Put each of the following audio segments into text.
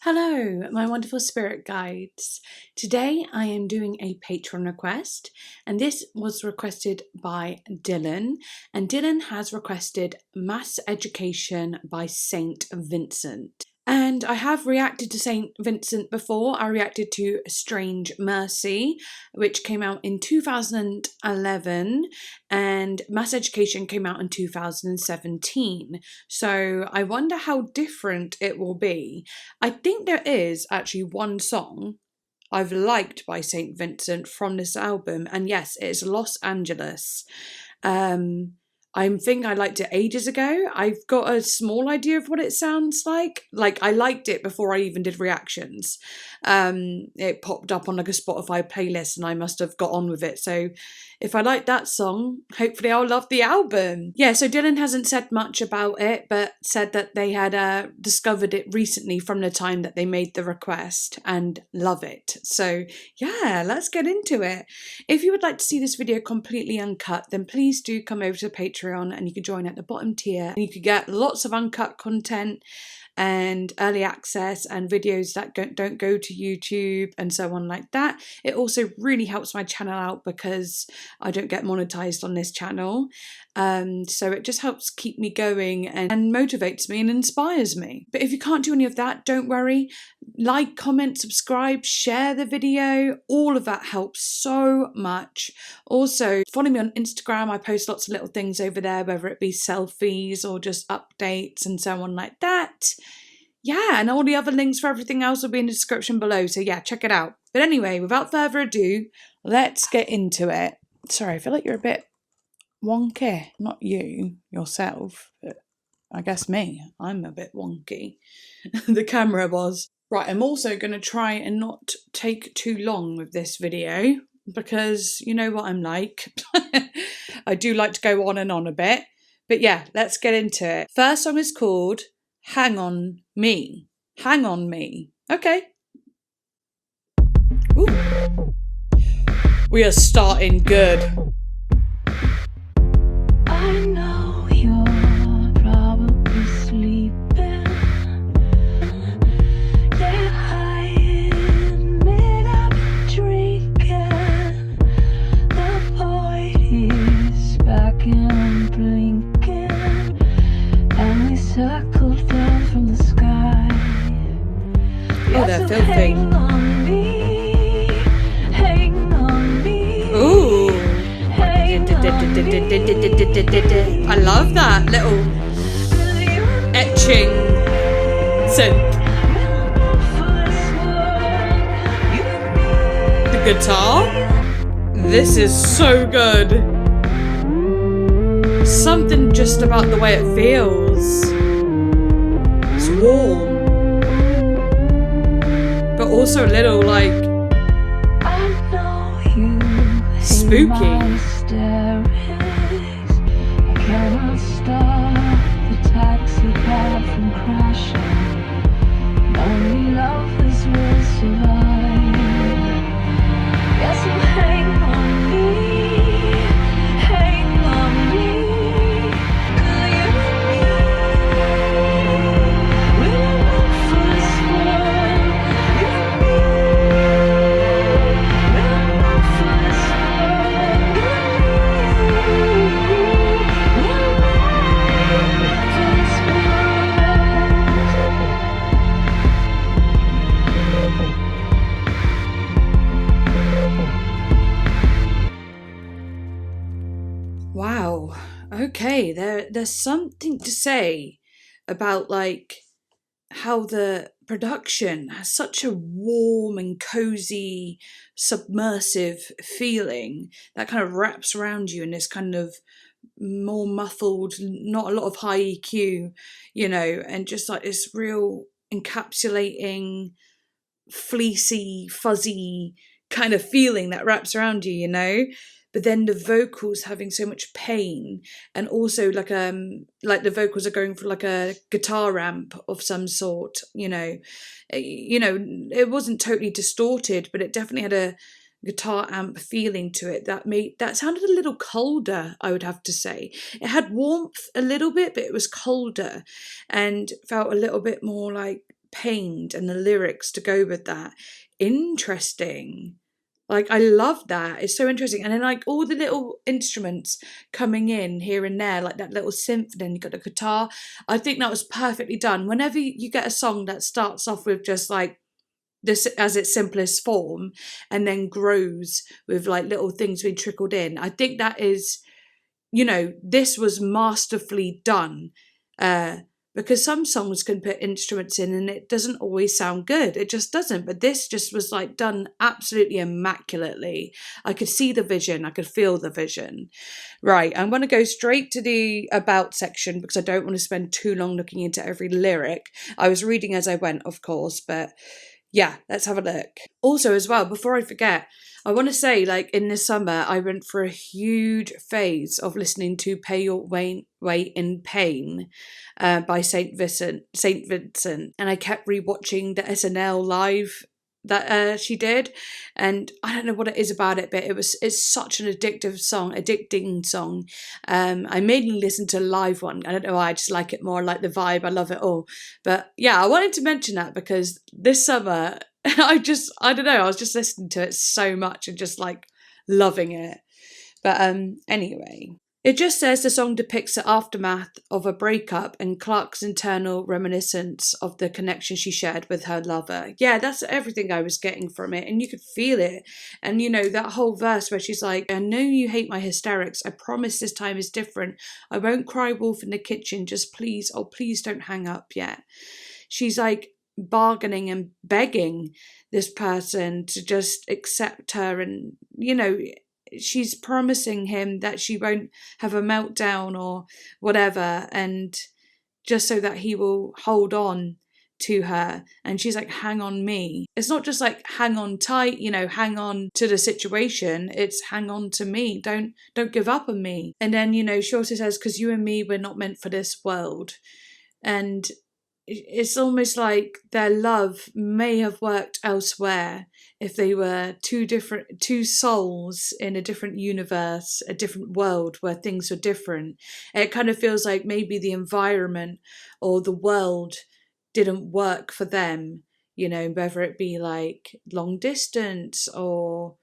Hello, my wonderful spirit guides. Today I am doing a patron request, and this was requested by Dylan, and Dylan has requested Masseduction by Saint Vincent. And I have reacted to Saint Vincent before. I reacted to Strange Mercy, which came out in 2011, and Masseduction came out in 2017. So I wonder how different it will be. I think there is actually one song I've liked by Saint Vincent from this album, and yes, it's Los Angeles. I think I liked it ages ago. I've got a small idea of what it sounds like. Like, I liked it before I even did reactions. It popped up on like a Spotify playlist and I must have got on with it. So if I like that song, hopefully I'll love the album. Yeah, so Dylan hasn't said much about it, but said that they had discovered it recently from the time that they made the request and love it. So yeah, let's get into it. If you would like to see this video completely uncut, then please do come over to Patreon and you can join at the bottom tier. And you could get lots of uncut content and early access and videos that don't go to YouTube and so on like that. It also really helps my channel out because I don't get monetized on this channel. So it just helps keep me going and motivates me and inspires me. But if you can't do any of that, don't worry. Like, comment, subscribe, share the video. All of that helps so much. Also, follow me on Instagram. I post lots of little things over there, whether it be selfies or just updates and so on like that. Yeah, and all the other links for everything else will be in the description below. So yeah, check it out. But anyway, without further ado, let's get into it. Sorry, I feel like you're a bit wonky. Not you, yourself, but I guess me. I'm a bit wonky. The camera was. Right, I'm also going to try and not take too long with this video because you know what I'm like. I do like to go on and on a bit. But yeah, let's get into it. First song is called Hang On Me. Hang On Me. Okay. Ooh. We are starting good. I know you're probably sleeping. They're hiding, made up drinking. The void is back and blinking, and we circled down from the sky. Oh, they're filthy. Hang on me, hang on me. Ooh. Hang on me. I love that little etching synth. The guitar. This is so good. Something just about the way it feels. It's warm. But also a little like spooky. I cannot stop the taxi cab from crashing. Only lovers will survive. Yes, so hang on me, hang on me. 'Cause you and me, we're not for this one. You and me, we're not for this one. You and me, we're not for this one. Wow. Okay, there's something to say about like how the production has such a warm and cozy, submersive feeling that kind of wraps around you in this kind of more muffled, not a lot of high EQ, and just like this real encapsulating, fleecy, fuzzy kind of feeling that wraps around you. But then the vocals having so much pain, and also like the vocals are going for like a guitar amp of some sort. It wasn't totally distorted, but it definitely had a guitar amp feeling to it that sounded a little colder, I would have to say. It had warmth a little bit, but it was colder and felt a little bit more like pained and the lyrics to go with that. Interesting. Like, I love that. It's so interesting. And then, like, all the little instruments coming in here and there, like that little synth, and then you got the guitar. I think that was perfectly done. Whenever you get a song that starts off with just like this as its simplest form and then grows with like little things being trickled in, I think that is, you know, this was masterfully done. Because some songs can put instruments in and it doesn't always sound good. It just doesn't. But this just was like done absolutely immaculately. I could see the vision. I could feel the vision. Right. I'm going to go straight to the about section because I don't want to spend too long looking into every lyric. I was reading as I went, of course, but yeah, let's have a look. Also, as well, before I forget, I want to say, like, in the summer, I went for a huge phase of listening to Pay Your Way in Pain by Saint Vincent. And I kept rewatching the SNL live that she did. And I don't know what it is about it, but it's such an addicting song. I mainly listen to a live one. I don't know why, I just like it more, like the vibe. I love it all. But yeah, I wanted to mention that because this summer, I don't know, I was just listening to it so much and just like loving it. But anyway, it just says the song depicts the aftermath of a breakup and Clark's internal reminiscence of the connection she shared with her lover. Yeah, that's everything I was getting from it, and you could feel it. And you know, that whole verse where she's like, I know you hate my hysterics, I promise this time is different, I won't cry wolf in the kitchen, just please, oh please don't hang up yet. She's like bargaining and begging this person to just accept her, and you know, she's promising him that she won't have a meltdown or whatever, and just so that he will hold on to her. And she's like, hang on me. It's not just like hang on tight, you know, hang on to the situation. It's hang on to me. Don't give up on me. And then, you know, she also says, because you and me, we're not meant for this world. And it's almost like their love may have worked elsewhere if they were two souls in a different universe, a different world where things were different. It kind of feels like maybe the environment or the world didn't work for them, you know, whether it be like long distance or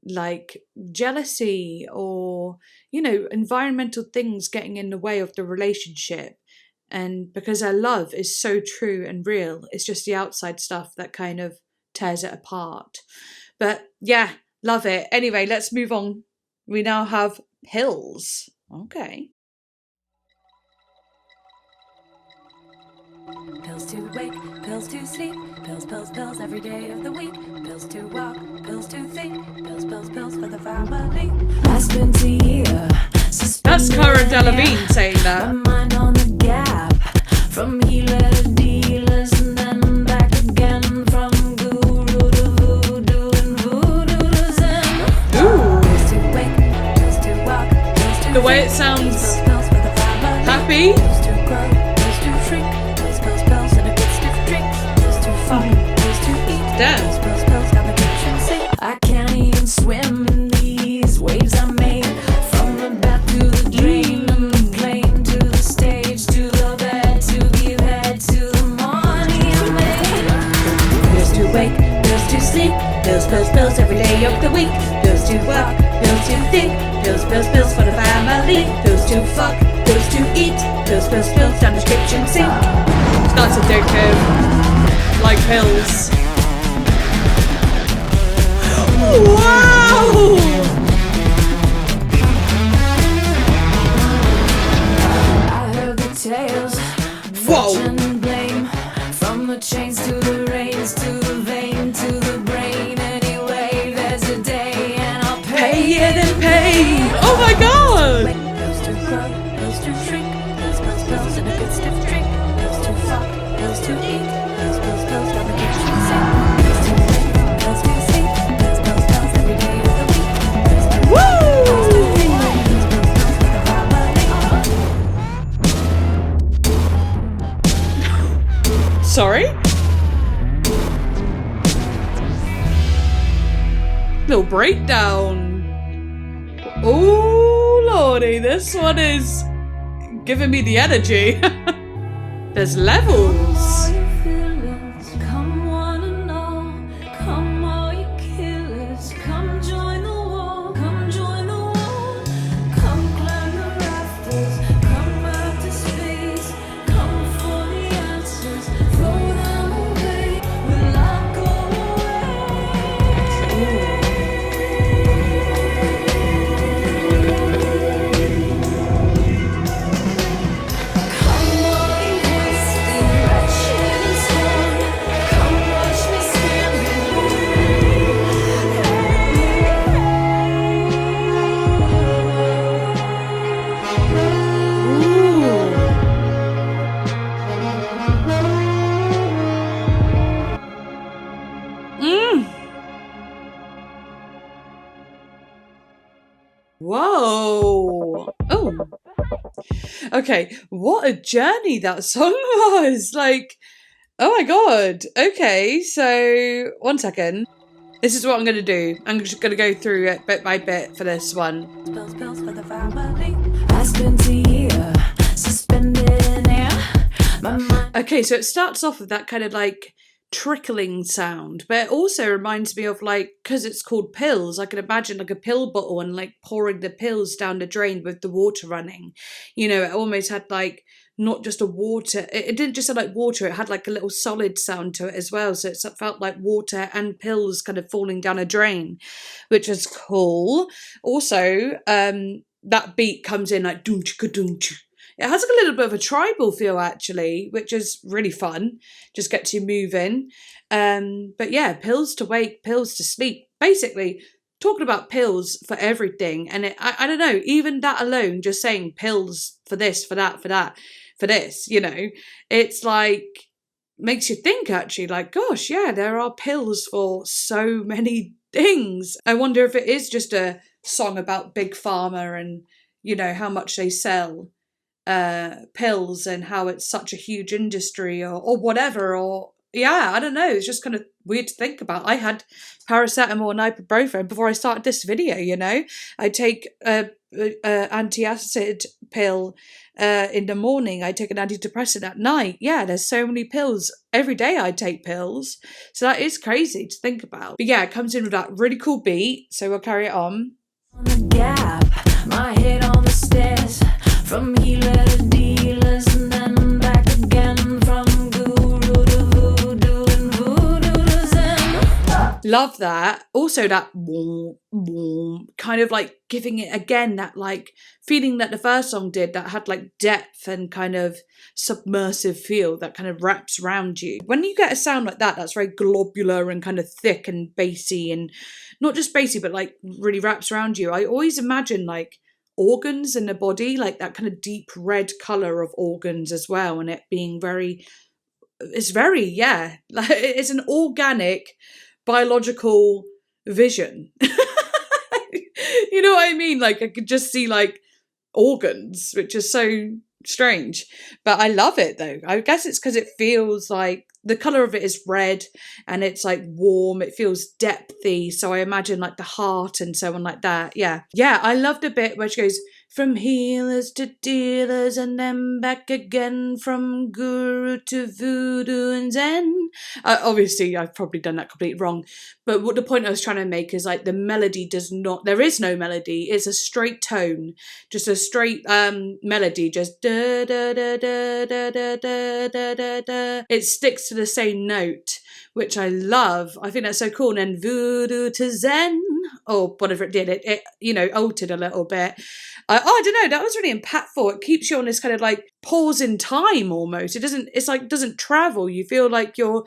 like jealousy or, you know, environmental things getting in the way of the relationship. And because our love is so true and real, it's just the outside stuff that kind of tears it apart. But yeah, love it. Anyway, let's move on. We now have pills. Okay. Pills to wake, pills to sleep, pills, pills, pills every day of the week. Pills to walk, pills to think, pills, pills, pills for the family. I spent a year. That's Cara Delevingne saying that. My mind on the gap, from healer to dealers and then back again, from guru to voodoo and voodoo to zen. Ooh. Pills to wake, pills to walk, pills to The way think, it sounds pills for the family. happy. Pills to grow, pills to shrink, pills, pills, pills and a good stiff drink. Pills to fall, pills to eat, Damn. pills, pills, pills down the kitchen sink. I can't even swim in these waves I made. From the bath to the drain, and the plane to the stage, to the bed, to give head to the morning I made. Pills to wake, pills to sleep, pills, pills, pills every day of the week. Pills to walk, pills to think, pills, pills, pills for the family. Pills to fuck, pills to eat, pills, pills, pills down the kitchen sink. That's addictive. Like pills. Wow! I heard the tales, Whoa. fortune and blame, from the chains to the reins, to the vein, to the brain. Anyway, there's a day and I'll pay it and pay. Oh my god! Pills to grow, pills to shrink, pills, pills, pills and a good stiff drink. Pills to fuck, pills to eat, pills, pills, pills down the kitchen sink. Pills to wake, pills to sleep, pills, pills, pills every day of the week. Pills to Woo! pills to think, pills, pills, pills for the family. Sorry? Little breakdown. Oh lordy, this one is giving me the energy. There's levels. Okay, what a journey that song was. Like, oh my god. Okay, so 1 second. This is what I'm going to do. I'm just going to go through it bit by bit for this one. Spills for the family. I spent a year suspended in air. My mind. Okay, so it starts off with that kind of like trickling sound, but it also reminds me of like, because it's called pills, I can imagine like a pill bottle and like pouring the pills down the drain with the water running. You know, it almost had like not just a water, it didn't just sound like water, it had like a little solid sound to it as well. So it felt like water and pills kind of falling down a drain, which is cool. Also, that beat comes in like doom chicka doom. It has like a little bit of a tribal feel actually, which is really fun. Just gets you moving. But yeah, pills to wake, pills to sleep. Basically, talking about pills for everything. And I don't know, even that alone, just saying pills for this, for that, for this, you know, it's like makes you think actually, like, gosh, yeah, there are pills for so many things. I wonder if it is just a song about Big Pharma and, you know, how much they sell pills and how it's such a huge industry or whatever, or yeah, I don't know, it's just kind of weird to think about. I had paracetamol and ibuprofen before I started this video, you know. I take a antacid pill in the morning, I take an antidepressant at night. Yeah, there's so many pills every day. I take pills, so that is crazy to think about. But yeah, it comes in with that really cool beat, so we'll carry it on. On the gap, my head on the stairs, from healer to dealers, and then back again, from guru to voodoo and voodoo to zen. Love that. Also that warm, warm, kind of like giving it again that like feeling that the first song did, that had like depth and kind of submersive feel that kind of wraps around you. When you get a sound like that, that's very globular and kind of thick and bassy, and not just bassy, but like really wraps around you. I always imagine like organs in the body, like that kind of deep red color of organs as well, and it being very, it's very, yeah, like it's an organic biological vision. You know what I mean? Like I could just see like organs, which is so strange, but I love it though. I guess it's because it feels like the color of it is red and it's like warm, it feels depthy, so I imagine like the heart and so on like that. Yeah, I love the bit where she goes from healers to dealers and then back again, from guru to voodoo and zen. Obviously I've probably done that completely wrong, but what the point I was trying to make is like the melody does not, there is no melody, it's a straight tone, just a straight melody, just da da da da da da da da da da. It sticks to the same note, which I love. I think that's so cool. And then voodoo to zen, or whatever it did, it you know, altered a little bit. I don't know, that was really impactful. It keeps you on this kind of like pause in time almost. It's like doesn't travel. You feel like you're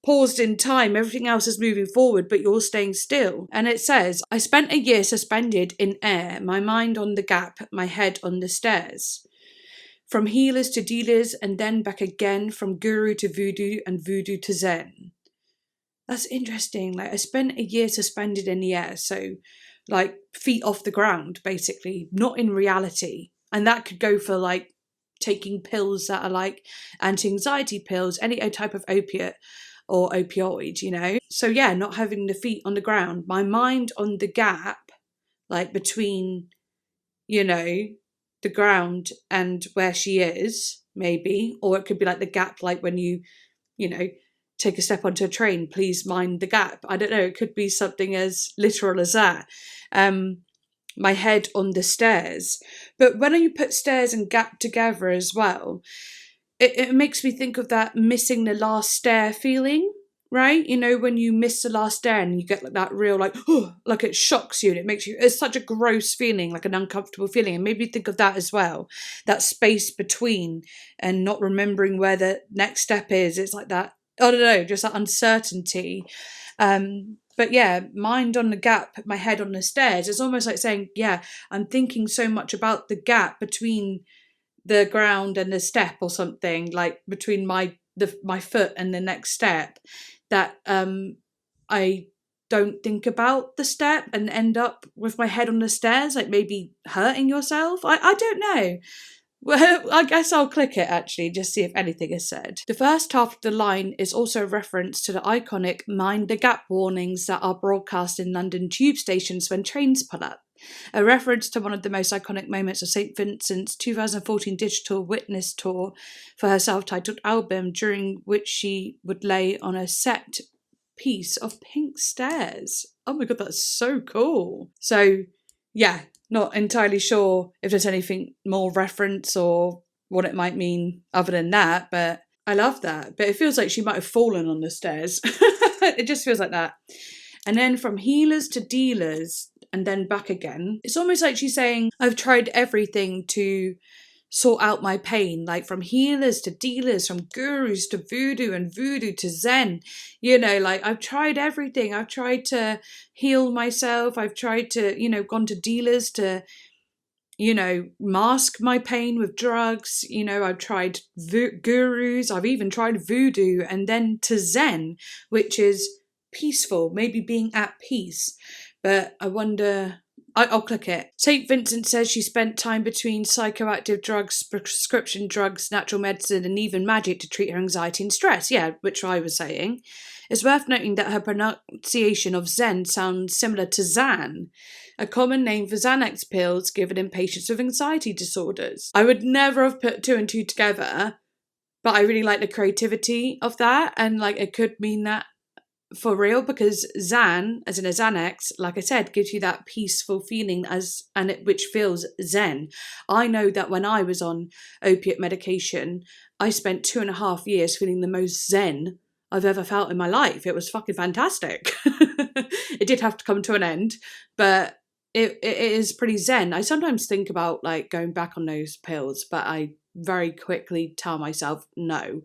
paused in time, everything else is moving forward, but you're staying still. And it says, I spent a year suspended in air, my mind on the gap, my head on the stairs. From healers to dealers and then back again, from guru to voodoo and voodoo to zen. That's interesting. Like I spent a year suspended in the air, so like feet off the ground, basically, not in reality. And that could go for like taking pills that are like anti-anxiety pills, any type of opiate or opioid, you know? So yeah, not having the feet on the ground, my mind on the gap, like between, you know, the ground and where she is, maybe. Or it could be like the gap, like when you know, take a step onto a train, please mind the gap. I don't know, it could be something as literal as that. My head on the stairs. But when you put stairs and gap together as well, it makes me think of that missing the last stair feeling, right? You know, when you miss the last stair and you get like that real like, oh, like it shocks you and it makes you, it's such a gross feeling, like an uncomfortable feeling. And maybe think of that as well, that space between and not remembering where the next step is. It's like that, I don't know, just that uncertainty. But yeah, mind on the gap, my head on the stairs. It's almost like saying, yeah, I'm thinking so much about the gap between the ground and the step, or something, like between my foot and the next step, that I don't think about the step and end up with my head on the stairs, like maybe hurting yourself. I don't know. Well, I guess I'll click it actually, just see if anything is said. The first half of the line is also a reference to the iconic mind the gap warnings that are broadcast in London tube stations when trains pull up. A reference to one of the most iconic moments of St. Vincent's 2014 digital witness tour for her self-titled album, during which she would lay on a set piece of pink stairs. Oh my god, that's so cool. So, yeah, not entirely sure if there's anything more reference or what it might mean other than that, but I love that. But it feels like she might have fallen on the stairs. It just feels like that. And then from healers to dealers and then back again. It's almost like she's saying, I've tried everything to sort out my pain, like from healers to dealers, from gurus to voodoo and voodoo to Zen. Like I've tried everything. I've tried to heal myself. I've tried to, gone to dealers to, mask my pain with drugs. I've tried gurus. I've even tried voodoo, and then to Zen, which is peaceful, maybe being at peace. But I wonder, I'll click it. St. Vincent says she spent time between psychoactive drugs, prescription drugs, natural medicine, and even magic to treat her anxiety and stress. Yeah, which I was saying. It's worth noting that her pronunciation of Zen sounds similar to Zan, a common name for Xanax pills given in patients with anxiety disorders. I would never have put two and two together, but I really like the creativity of that, and like it could mean that for real, because Zan, as in a Xanax, like I said, gives you that peaceful feeling which feels zen. I know that when I was on opiate medication, I spent 2.5 years feeling the most zen I've ever felt in my life. It was fucking fantastic. It did have to come to an end, but it is pretty zen. I sometimes think about like going back on those pills, but I very quickly tell myself no,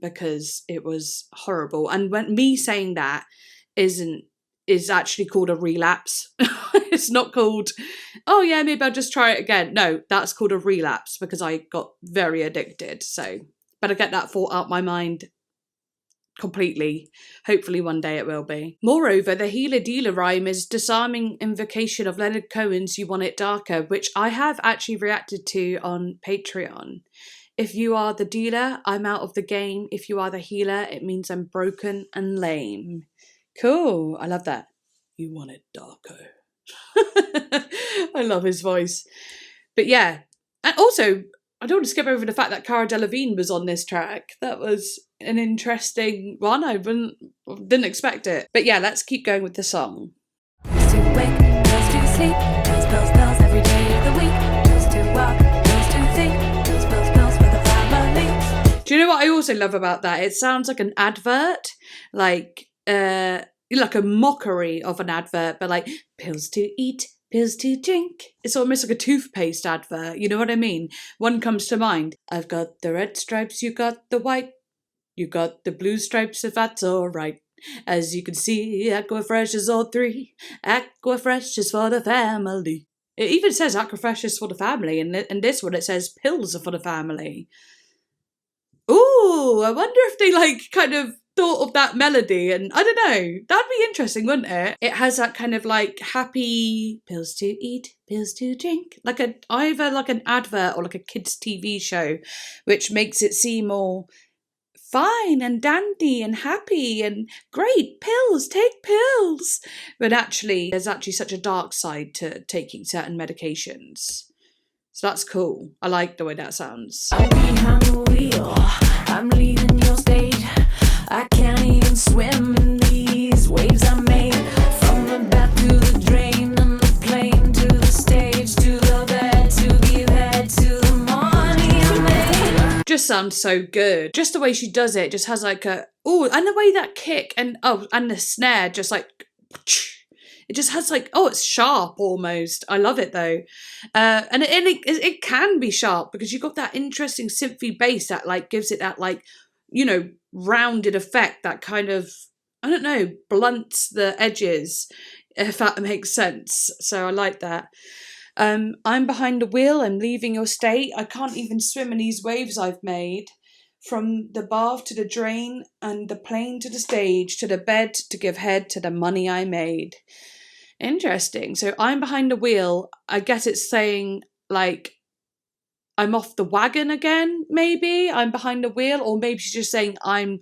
because it was horrible. And when me saying that is actually called a relapse. It's not called, oh yeah, maybe I'll just try it again. No, that's called a relapse because I got very addicted. So better get that thought out my mind completely. Hopefully one day it will be. Moreover, the healer dealer rhyme is disarming invocation of Leonard Cohen's You Want It Darker, which I have actually reacted to on Patreon. If you are the dealer, I'm out of the game. If you are the healer, it means I'm broken and lame. Cool. I love that. You want it darker. I love his voice. But yeah. And also, I don't want to skip over the fact that Cara Delevingne was on this track. That was an interesting one. I didn't expect it. But yeah, let's keep going with the song. Pills to wake, pills to sleep, pills, pills, pills every day of the week. Pills to walk, pills to think, pills, pills, pills for the family. Do you know what I also love about that? It sounds like an advert, like a mockery of an advert, but like pills to eat, pills to drink. It's almost like a toothpaste advert, you know what I mean? One comes to mind. I've got the red stripes, you got the white, you got the blue stripes, if that's all right. As you can see, Aquafresh is all three. Aquafresh is for the family. It even says Aquafresh is for the family, and this one it says pills are for the family. Ooh, I wonder if they kind of thought of that melody, and I don't know, that'd be interesting, wouldn't it? It has that kind of happy pills to eat, pills to drink, either like an advert or like a kids' TV show, which makes it seem all fine and dandy and happy and great. Pills, take pills. But actually, there's actually such a dark side to taking certain medications. So that's cool. I like the way that sounds. I'm behind the wheel, I'm leaving your state. I can't even swim in these waves I made. From the bath to the drain, and the plane to the stage, to the bed, to give head, to the money I made. Just sounds so good. Just the way she does it just has and the way that kick and the snare just it just has it's sharp almost. I love it though. And it can be sharp because you've got that interesting synthy bass that gives it that rounded effect that kind of, I don't know, blunts the edges, if that makes sense. So I like that. I'm behind the wheel, I'm leaving your state. I can't even swim in these waves I've made. From the bath to the drain, and the plane to the stage, to the bed to give head to the money I made. Interesting. So I'm behind the wheel. I guess it's saying I'm off the wagon again, maybe I'm behind the wheel, or maybe she's just saying I'm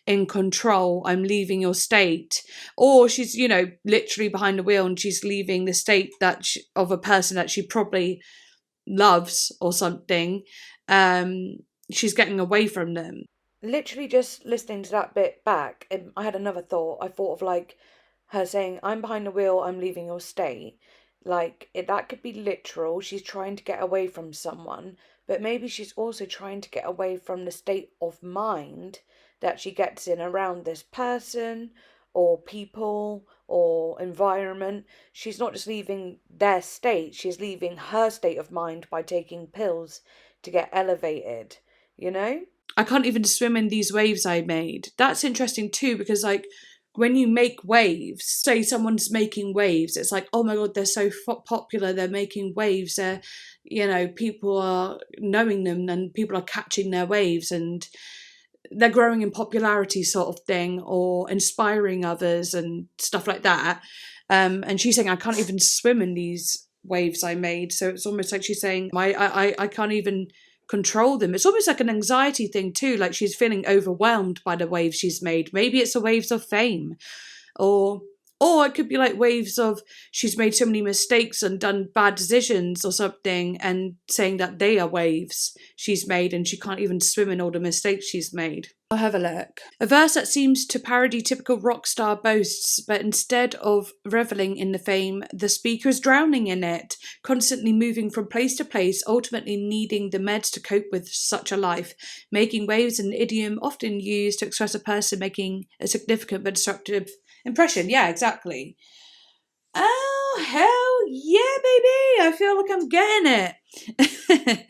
in control, I'm leaving your state, or she's, you know, literally behind the wheel and she's leaving the state of a person that she probably loves or something. She's getting away from them. Literally just listening to that bit back, I had another thought. I thought of like her saying, I'm behind the wheel, I'm leaving your state. Like, that could be literal. She's trying to get away from someone, but maybe she's also trying to get away from the state of mind that she gets in around this person or people or environment. She's not just leaving their state, she's leaving her state of mind by taking pills to get elevated, you know? I can't even swim in these waves I made. That's interesting too, because like when you make waves, say someone's making waves, it's like, oh my God, they're so popular, they're making waves, they're, you know, people are knowing them and people are catching their waves and they're growing in popularity sort of thing, or inspiring others and stuff like that. And she's saying, I can't even swim in these waves I made. So it's almost like she's saying, I can't even control them. It's almost like an anxiety thing too, like she's feeling overwhelmed by the waves she's made. Maybe it's the waves of fame, or it could be like waves of she's made so many mistakes and done bad decisions or something, and saying that they are waves she's made and she can't even swim in all the mistakes she's made. I'll have a look. A verse that seems to parody typical rock star boasts, but instead of reveling in the fame, the speaker is drowning in it, constantly moving from place to place, ultimately needing the meds to cope with such a life. Making waves, an idiom often used to express a person making a significant but disruptive impression. Yeah, exactly. Oh, hell yeah, baby. I feel like I'm getting it.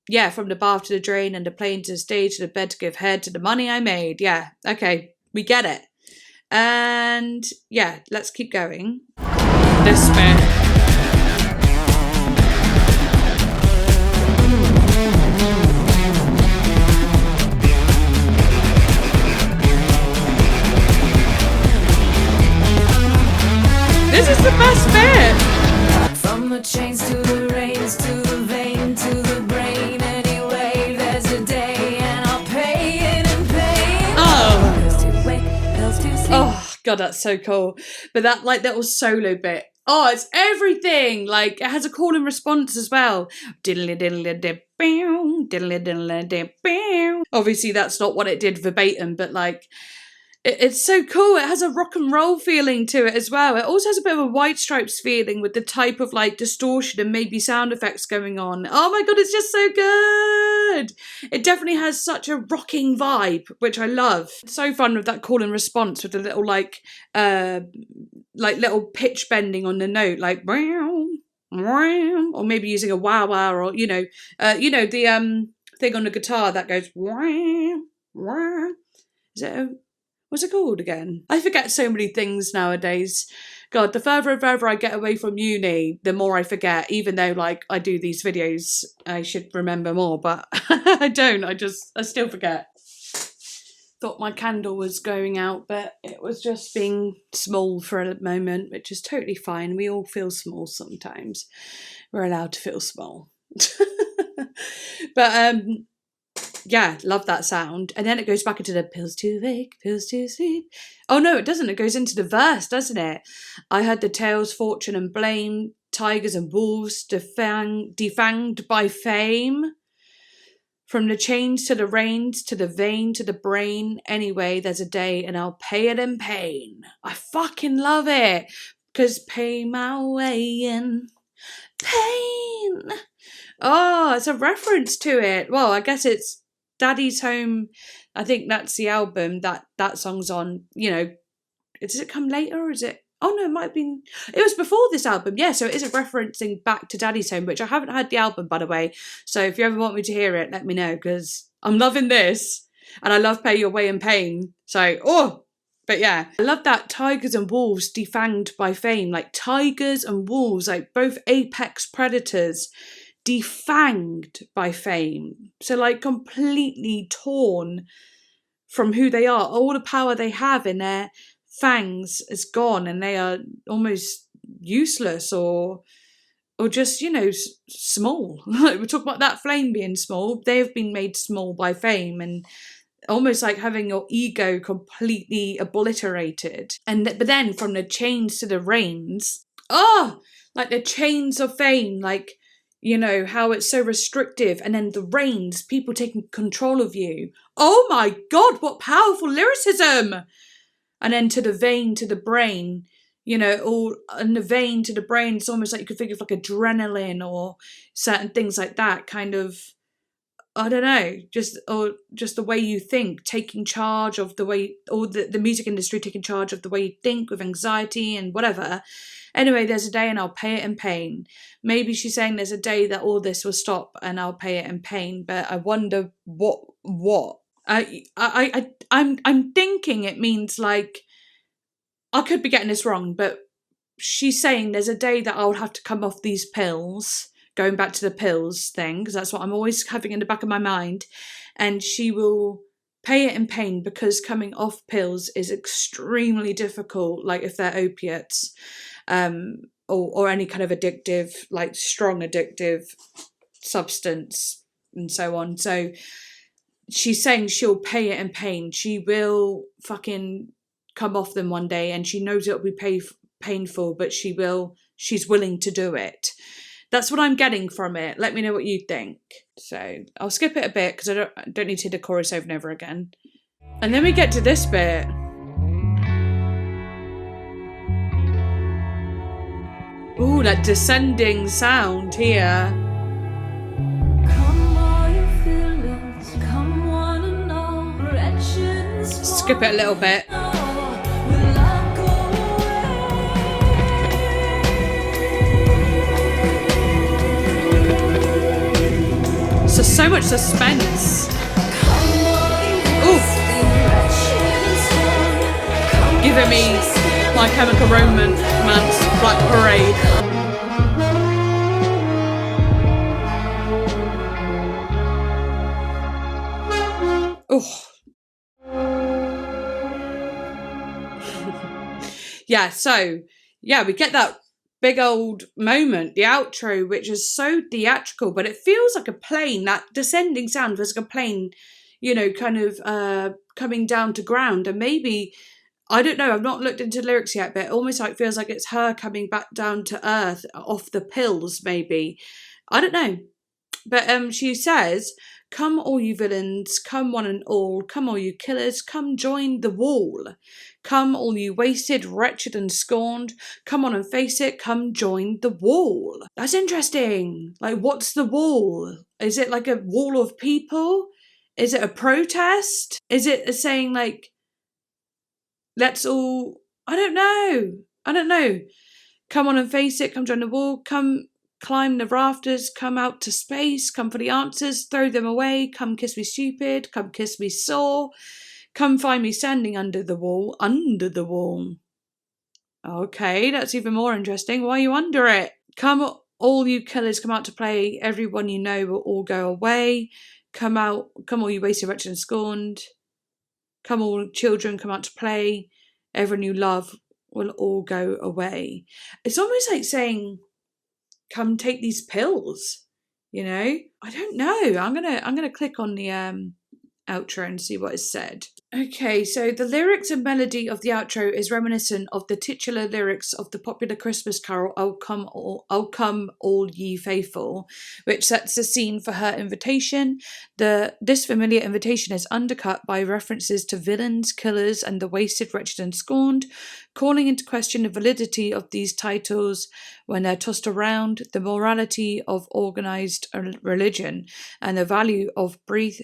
Yeah, from the bath to the drain and the plane to the stage to the bed to give head to the money I made. Yeah, okay, we get it. And yeah, let's keep going. This bit. This is the best bit. From the chains to the reins to the vein to the brain. Anyway, there's a day and I'll pay it in pain. Oh. Pills to wake, pills to sleep. Oh God, that's so cool. But that like little solo bit. Oh, it's everything. Like it has a call and response as well. Diddly diddly dip bow, diddly diddly dip bow. Obviously, that's not what it did verbatim, but like it's so cool. It has a rock and roll feeling to it as well. It also has a bit of a White Stripes feeling with the type of like distortion and maybe sound effects going on. Oh my God, it's just so good. It definitely has such a rocking vibe, which I love. It's so fun with that call and response with the little like little pitch bending on the note, like or maybe using a wah wah, or the thing on the guitar that goes is it what's it called again? I forget so many things nowadays. God, the further and further I get away from uni, the more I forget. Even though, like, I do these videos, I should remember more, but I don't. I still forget. Thought my candle was going out, but it was just being small for a moment, which is totally fine. We all feel small sometimes. We're allowed to feel small. But, yeah, love that sound. And then it goes back into the pills to wake, pills to sleep. Oh no, it doesn't. It goes into the verse, doesn't it? I heard the tales, fortune and blame, tigers and wolves, defanged by fame. From the chains to the reins, to the vein, to the brain. Anyway, there's a day and I'll pay it in pain. I fucking love it. Because pay my way in pain. Oh, it's a reference to it. Well, I guess it's Daddy's Home. I think that's the album that song's on. You know, does it come later or is it? Oh no, it might have been. It was before this album. Yeah, so it is referencing back to Daddy's Home, which I haven't had the album, by the way. So if you ever want me to hear it, let me know, because I'm loving this. And I love Pay Your Way in Pain. So, but yeah. I love that tigers and wolves defanged by fame. Like tigers and wolves, like both apex predators, defanged by fame. So like completely torn from who they are. All the power they have in their fangs is gone and they are almost useless or or just, small. We talk about that flame being small. They've been made small by fame, and almost like having your ego completely obliterated. But then from the chains to the reins, like the chains of fame, like, how it's so restrictive, and then the reins, people taking control of you. Oh my God, what powerful lyricism! And then to the vein, to the brain, all in the vein to the brain, it's almost like you could think of like adrenaline or certain things like that, kind of, I don't know, just the way you think, taking charge of the way, or the music industry taking charge of the way you think with anxiety and whatever. Anyway, there's a day and I'll pay it in pain. Maybe she's saying there's a day that all this will stop and I'll pay it in pain, but I wonder what. I'm thinking it means like, I could be getting this wrong, but she's saying there's a day that I'll have to come off these pills, going back to the pills thing, because that's what I'm always having in the back of my mind, and she will pay it in pain because coming off pills is extremely difficult, like if they're opiates, or any kind of addictive, like strong addictive substance and so on. So she's saying she'll pay it in pain. She will fucking come off them one day, and she knows it'll be painful, but she's willing to do it. That's what I'm getting from it. Let me know what you think. So I'll skip it a bit because I don't need to hear the chorus over and over again. And then we get to this bit. Ooh, that descending sound here. Come all you feelings, come one and all, wretched. Skip it a little bit. So much suspense. Oof. Giving me My Chemical Romance Black Parade. Oh. We get that big old moment, the outro, which is so theatrical, but it feels like a plane. That descending sound feels like a plane, kind of coming down to ground. And maybe, I don't know, I've not looked into lyrics yet, but it almost like feels like it's her coming back down to earth off the pills, maybe. I don't know. But she says, come all you villains, come one and all, come all you killers, come join the wall. Come all you wasted, wretched and scorned, come on and face it, come join the wall. That's interesting. Like, what's the wall? Is it like a wall of people? Is it a protest? Is it saying like, let's all, I don't know. Come on and face it, come join the wall, come climb the rafters, come out to space, come for the answers, throw them away, come kiss me stupid, come kiss me sore, come find me standing under the wall. Okay, that's even more interesting. Why are you under it? Come all you killers, come out to play, everyone you know will all go away. Come all you wasted, wretched and scorned. Come all children, come out to play, everyone you love will all go away. It's almost like saying, come take these pills, I don't know. I'm gonna click on the outro and see what is said. Okay, so the lyrics and melody of the outro is reminiscent of the titular lyrics of the popular Christmas carol "O Come All Ye Faithful," which sets the scene for her invitation. This familiar invitation is undercut by references to villains, killers, and the wasted, wretched, and scorned, calling into question the validity of these titles when they're tossed around, the morality of organised religion, and the value of brief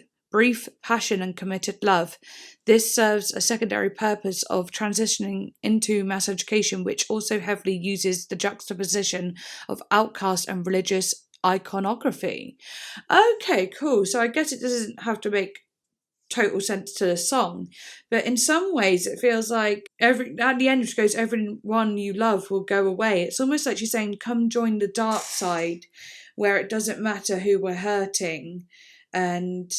passion and committed love. This serves a secondary purpose of transitioning into Masseduction, which also heavily uses the juxtaposition of outcast and religious iconography. Okay, cool. So I guess it doesn't have to make total sense to the song, but in some ways it feels like at the end, which goes, everyone you love will go away. It's almost like she's saying, come join the dark side, where it doesn't matter who we're hurting, and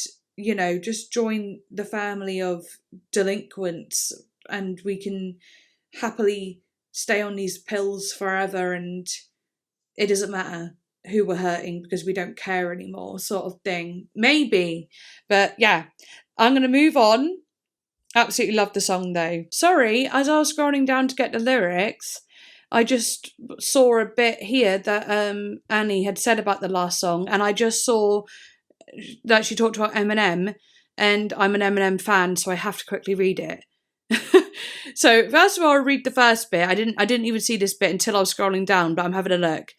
just join the family of delinquents, and we can happily stay on these pills forever, and it doesn't matter who we're hurting because we don't care anymore, sort of thing. Maybe. But yeah, I'm going to move on. Absolutely love the song though. Sorry, as I was scrolling down to get the lyrics, I just saw a bit here that Annie had said about the last song, and I just saw that she talked about Eminem, and I'm an Eminem fan, so I have to quickly read it. So first of all, I'll read the first bit. I didn't even see this bit until I was scrolling down, but I'm having a look.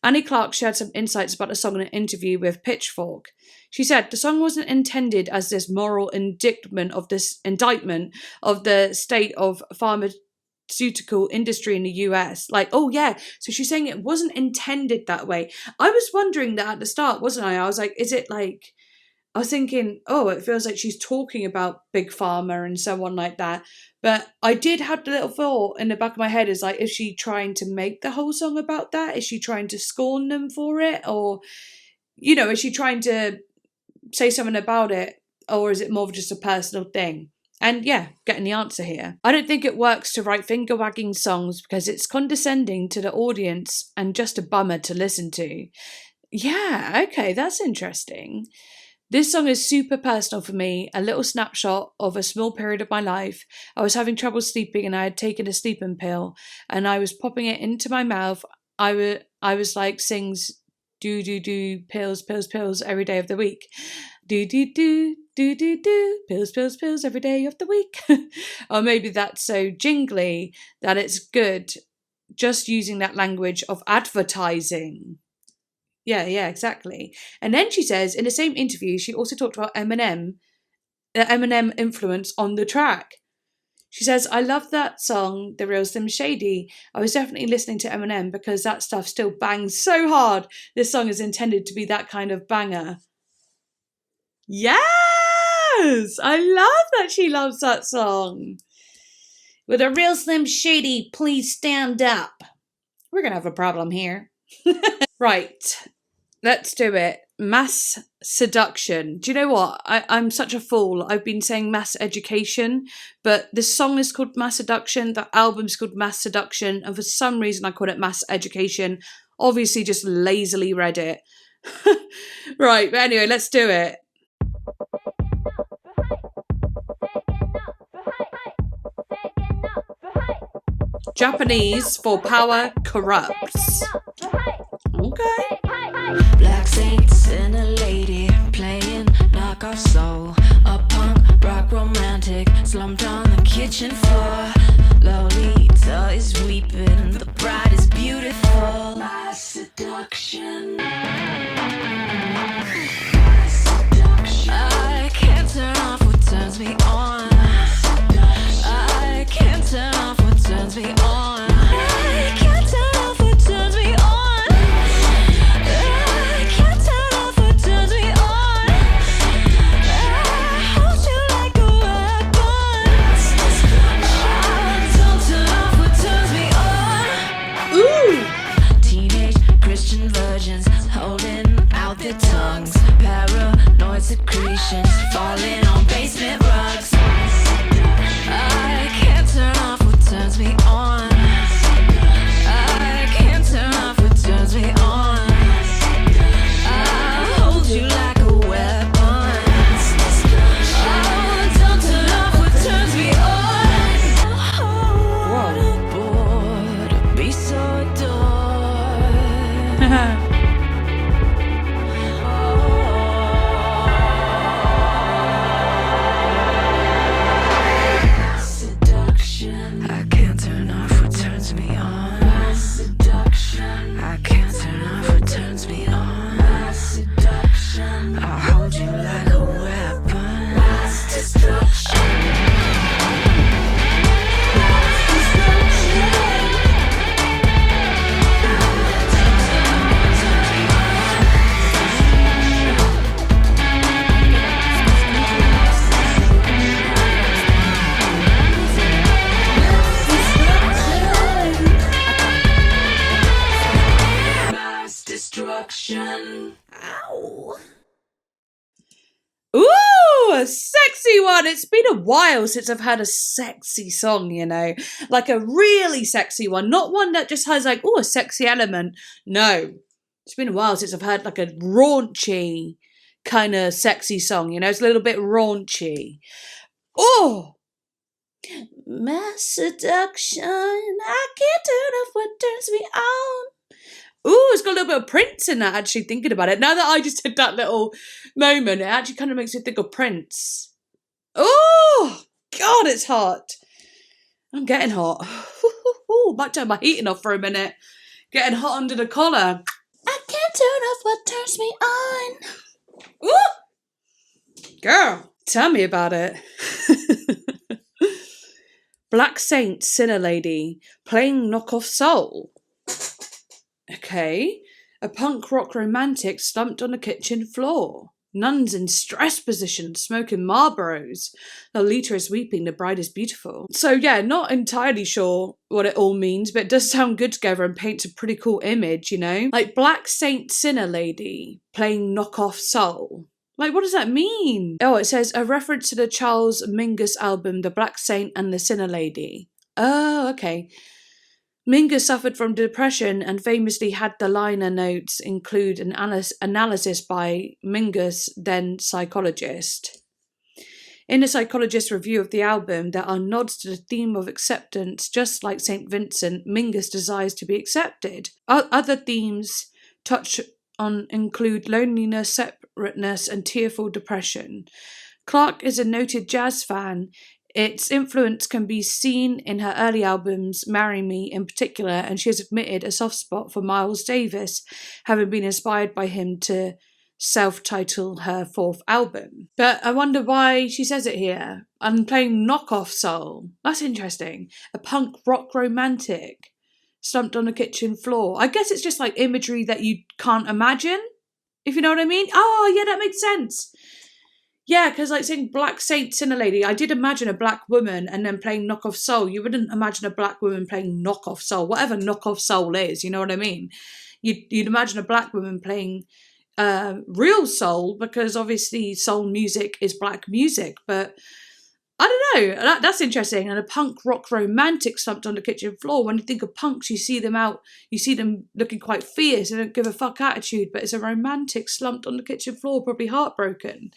Annie Clark shared some insights about the song in an interview with Pitchfork. She said the song wasn't intended as this moral indictment of the state of pharmaceutical industry in the US. Like, oh yeah, so she's saying it wasn't intended that way. I was wondering that at the start, wasn't I? I was like, is it like, I was thinking, oh, it feels like she's talking about Big Pharma and so on like that. But I did have the little thought in the back of my head, is like, is she trying to make the whole song about that? Is she trying to scorn them for it? Or, is she trying to say something about it? Or is it more of just a personal thing? And yeah, getting the answer here. I don't think it works to write finger-wagging songs because it's condescending to the audience and just a bummer to listen to. Yeah, okay, that's interesting. This song is super personal for me, a little snapshot of a small period of my life. I was having trouble sleeping and I had taken a sleeping pill and I was popping it into my mouth. I was like sings do do do pills pills pills every day of the week. Do do do do do do pills pills pills every day of the week. Or maybe that's so jingly that it's good just using that language of advertising. Yeah, exactly. And then she says in the same interview, she also talked about Eminem, the Eminem influence on the track. She says, I love that song, The Real Slim Shady. I was definitely listening to Eminem because that stuff still bangs so hard. This song is intended to be that kind of banger. Yes! I love that she loves that song. With a real Slim Shady, please stand up. We're going to have a problem here. Right. Let's do it. Mass seduction. Do you know what? I'm such a fool. I've been saying mass education, but this song is called Mass Seduction. The album's called Mass Seduction. And for some reason, I call it mass education. Obviously, just lazily read it. Right. But anyway, let's do it. Japanese for power corrupts. Okay. Black saints and a lady playing knockoff soul. A punk rock romantic slumped on the kitchen floor. Lolita is weeping, the bride is beautiful. My seduction. I can't turn off what turns me on. I can't turn off what turns me on. I can't turn off what turns me on. I can't turn off what turns me on. I hold you like a weapon. Don't turn off what turns me on. Ooh! Teenage Christian virgins holding out their tongues. Paranoid secretions falling on basement rugs. I can't turn off what turns me on. I can't turn off what turns me on. I'll hold you like a weapon. Oh, don't turn off what turns me on. What a bore to be so adored. I can't turn off what turns me on. Seduction. I can't turn off what turns me on. Seduction. I'll hold you like a weapon. Destruction. Destruction. Ow. Ooh, a sexy one. It's been a while since I've had a sexy song, you know, like a really sexy one, not one that just has like, oh, a sexy element. No, it's been a while since I've had like a raunchy kind of sexy song, you know, it's a little bit raunchy. Oh, Masseduction, I can't turn off what turns me on. Ooh, it's got a little bit of Prince in that, actually, thinking about it. Now that I just did that little moment, it actually kind of makes me think of Prince. Oh, God, it's hot. I'm getting hot. Might turn my heating off for a minute. Getting hot under the collar. I can't turn off what turns me on. Ooh! Girl, tell me about it. Black Saint, Sinner Lady, playing knockoff soul. Okay. A punk rock romantic slumped on the kitchen floor. Nuns in stress position, smoking Marlboros. Lolita is weeping, the bride is beautiful. So yeah, not entirely sure what it all means, but it does sound good together and paints a pretty cool image, you know? Like Black Saint, Sinner Lady, playing knockoff soul. Like, what does that mean? Oh, it says a reference to the Charles Mingus album, The Black Saint and the Sinner Lady. Oh, okay. Mingus suffered from depression and famously had the liner notes include an analysis by Mingus, then psychologist. In the psychologist's review of the album, there are nods to the theme of acceptance. Just like St. Vincent, Mingus desires to be accepted. Other themes touch on include loneliness, separateness, and tearful depression. Clark is a noted jazz fan. Its influence can be seen in her early albums, Marry Me in particular, and she has admitted a soft spot for Miles Davis, having been inspired by him to self-title her fourth album. But I wonder why she says it here. I'm playing knockoff soul. That's interesting. A punk rock romantic slumped on the kitchen floor. I guess it's just like imagery that you can't imagine, if you know what I mean. Oh, yeah, that makes sense. Yeah, because like saying Black Saint, Sinner Lady, I did imagine a black woman and then playing knockoff soul. You wouldn't imagine a black woman playing knockoff soul, whatever knockoff soul is, you know what I mean? You'd imagine a black woman playing real soul, because obviously soul music is black music, but I don't know, that's interesting. And a punk rock romantic slumped on the kitchen floor. When you think of punks, you see them looking quite fierce, they don't give a fuck attitude, but it's a romantic slumped on the kitchen floor, probably heartbroken.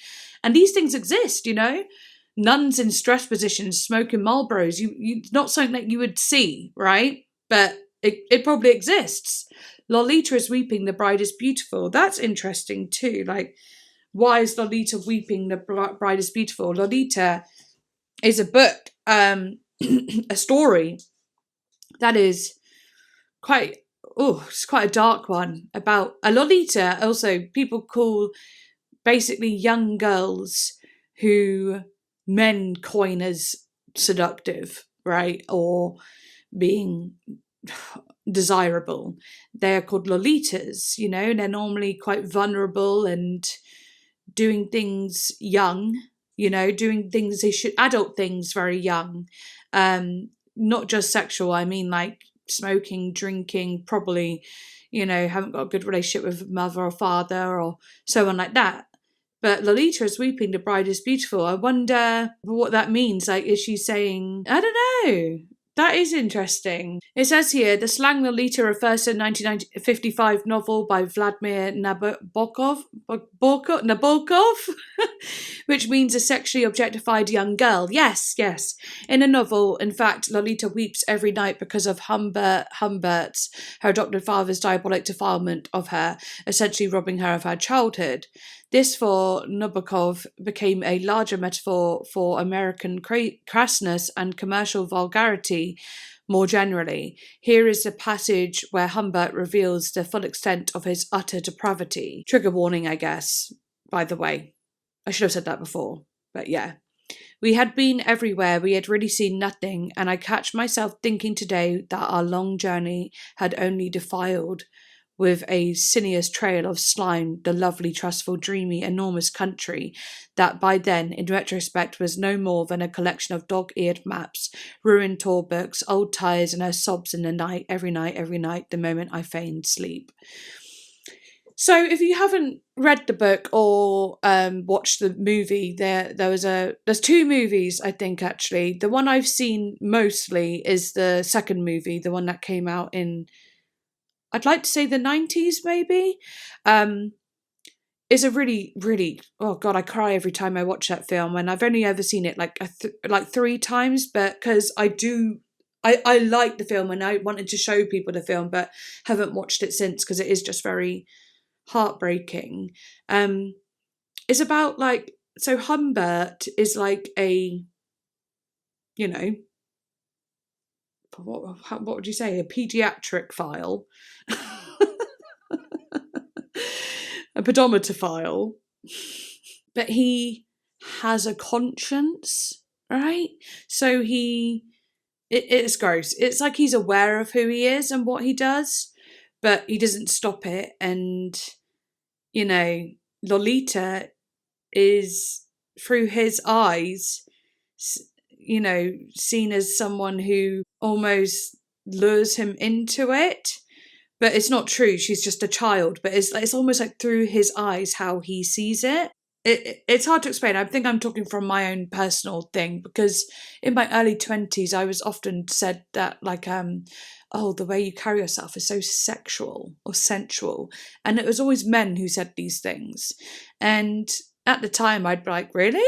And these things exist, you know? Nuns in stress positions, smoking Marlboros, you not something that you would see, right? But it probably exists. Lolita is weeping, the bride is beautiful. That's interesting too. Like, why is Lolita weeping, the bride is beautiful? Lolita is a book, a story that is it's quite a dark one about a Lolita. Also, people call basically young girls who men coin as seductive, right? Or being desirable. They're called Lolitas, you know, and they're normally quite vulnerable and doing things young, you know, doing things they should, adult things very young. Not just sexual, I mean like smoking, drinking, probably, you know, haven't got a good relationship with mother or father or so on like that. But Lolita is weeping, the bride is beautiful. I wonder what that means. Like, is she saying, I don't know. That is interesting. It says here, the slang Lolita refers to a 1955 novel by Vladimir Nabokov, which means a sexually objectified young girl. Yes. In a novel, in fact, Lolita weeps every night because of Humbert's, her adopted father's diabolic defilement of her, essentially robbing her of her childhood. This, for Nabokov, became a larger metaphor for American crassness and commercial vulgarity more generally. Here is the passage where Humbert reveals the full extent of his utter depravity. Trigger warning, I guess, by the way. I should have said that before, but yeah. We had been everywhere, we had really seen nothing, and I catch myself thinking today that our long journey had only defiled with a sinuous trail of slime the lovely, trustful, dreamy, enormous country that by then, in retrospect, was no more than a collection of dog-eared maps, ruined tour books, old tyres, and her sobs in the night, every night, the moment I feigned sleep. So if you haven't read the book or watched the movie, there's two movies, I think, actually. The one I've seen mostly is the second movie, the one that came out in, I'd like to say, the 90s maybe. Um it's a really, really, oh god, I cry every time I watch that film, and I've only ever seen it like like three times, but because I like the film and I wanted to show people the film, but haven't watched it since because it is just very heartbreaking. Um, it's about like, so Humbert is like a, you know, what would you say, a pediatric file, a pedometer file, but he has a conscience, right? So it's gross. It's like he's aware of who he is and what he does, but he doesn't stop it. And, you know, Lolita is, through his eyes, you know, seen as someone who almost lures him into it. But it's not true. She's just a child. But it's almost like through his eyes how he sees it. It's hard to explain. I think I'm talking from my own personal thing, because in my early 20s I was often said that, like, oh, the way you carry yourself is so sexual or sensual, and it was always men who said these things. And at the time I'd be like, really.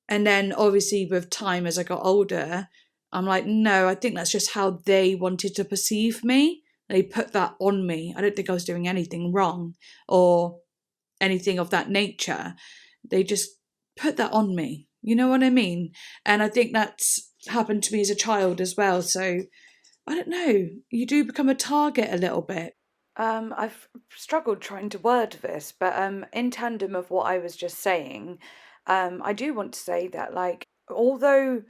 And then obviously with time, as I got older, I'm like, no, I think that's just how they wanted to perceive me. They put that on me. I don't think I was doing anything wrong or anything of that nature. They just put that on me. You know what I mean? And I think that's happened to me as a child as well. So I don't know. You do become a target a little bit. I've struggled trying to word this, but in tandem of what I was just saying, I do want to say that, like, although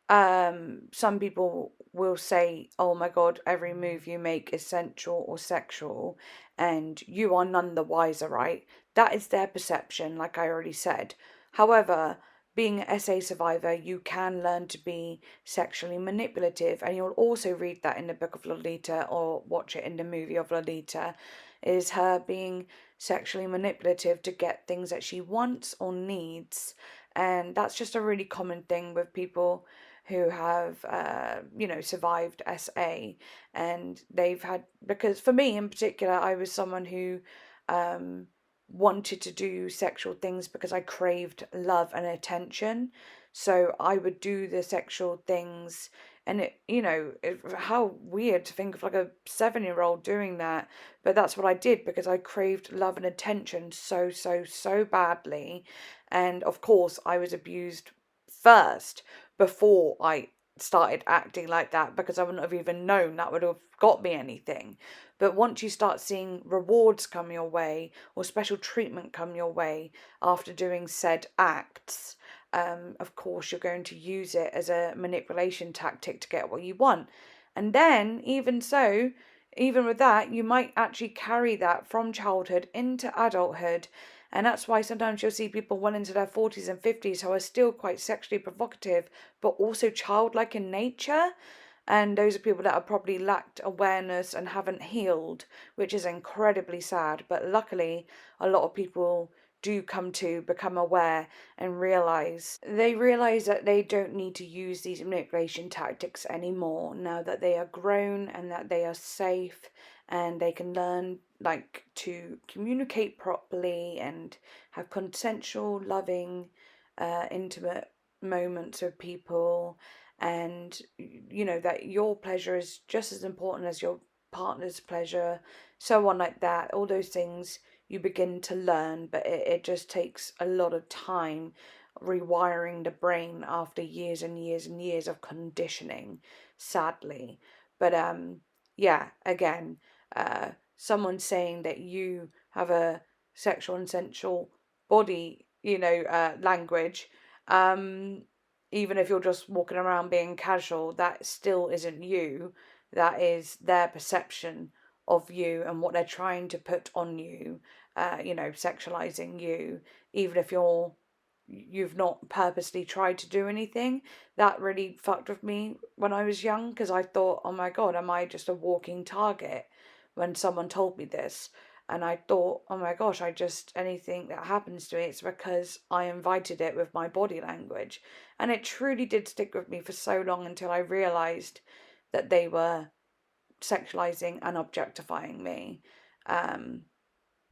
some people will say, oh my god, every move you make is sensual or sexual, and you are none the wiser, right? That is their perception, like I already said. However, being an SA survivor, you can learn to be sexually manipulative, and you'll also read that in the book of Lolita or watch it in the movie of Lolita, is her being sexually manipulative to get things that she wants or needs. And that's just a really common thing with people who have, survived SA, and they've had, because for me in particular, I was someone who wanted to do sexual things because I craved love and attention. So I would do the sexual things, and how weird to think of like a 7-year-old doing that, but that's what I did because I craved love and attention so, so, so badly. And of course, I was abused first before I started acting like that, because I wouldn't have even known that would have got me anything. But once you start seeing rewards come your way or special treatment come your way after doing said acts, of course you're going to use it as a manipulation tactic to get what you want. And then, even so, even with that, you might actually carry that from childhood into adulthood. And that's why sometimes you'll see people well into their 40s and 50s who are still quite sexually provocative, but also childlike in nature. And those are people that have probably lacked awareness and haven't healed, which is incredibly sad. But luckily, a lot of people do come to become aware and realize that they don't need to use these manipulation tactics anymore now that they are grown and that they are safe, and they can learn, like, to communicate properly and have consensual, loving, intimate moments with people. And that your pleasure is just as important as your partner's pleasure, so on, like that. All those things you begin to learn, but it just takes a lot of time rewiring the brain after years and years and years of conditioning, sadly. But yeah, again, someone saying that you have a sexual and sensual body, language, even if you're just walking around being casual, that still isn't you. That is their perception of you and what they're trying to put on you, sexualizing you, even if you've not purposely tried to do anything. That really fucked with me when I was young, because I thought, oh my god, am I just a walking target when someone told me this? And I thought, oh my gosh, anything that happens to me, it's because I invited it with my body language. And it truly did stick with me for so long until I realised that they were sexualizing and objectifying me.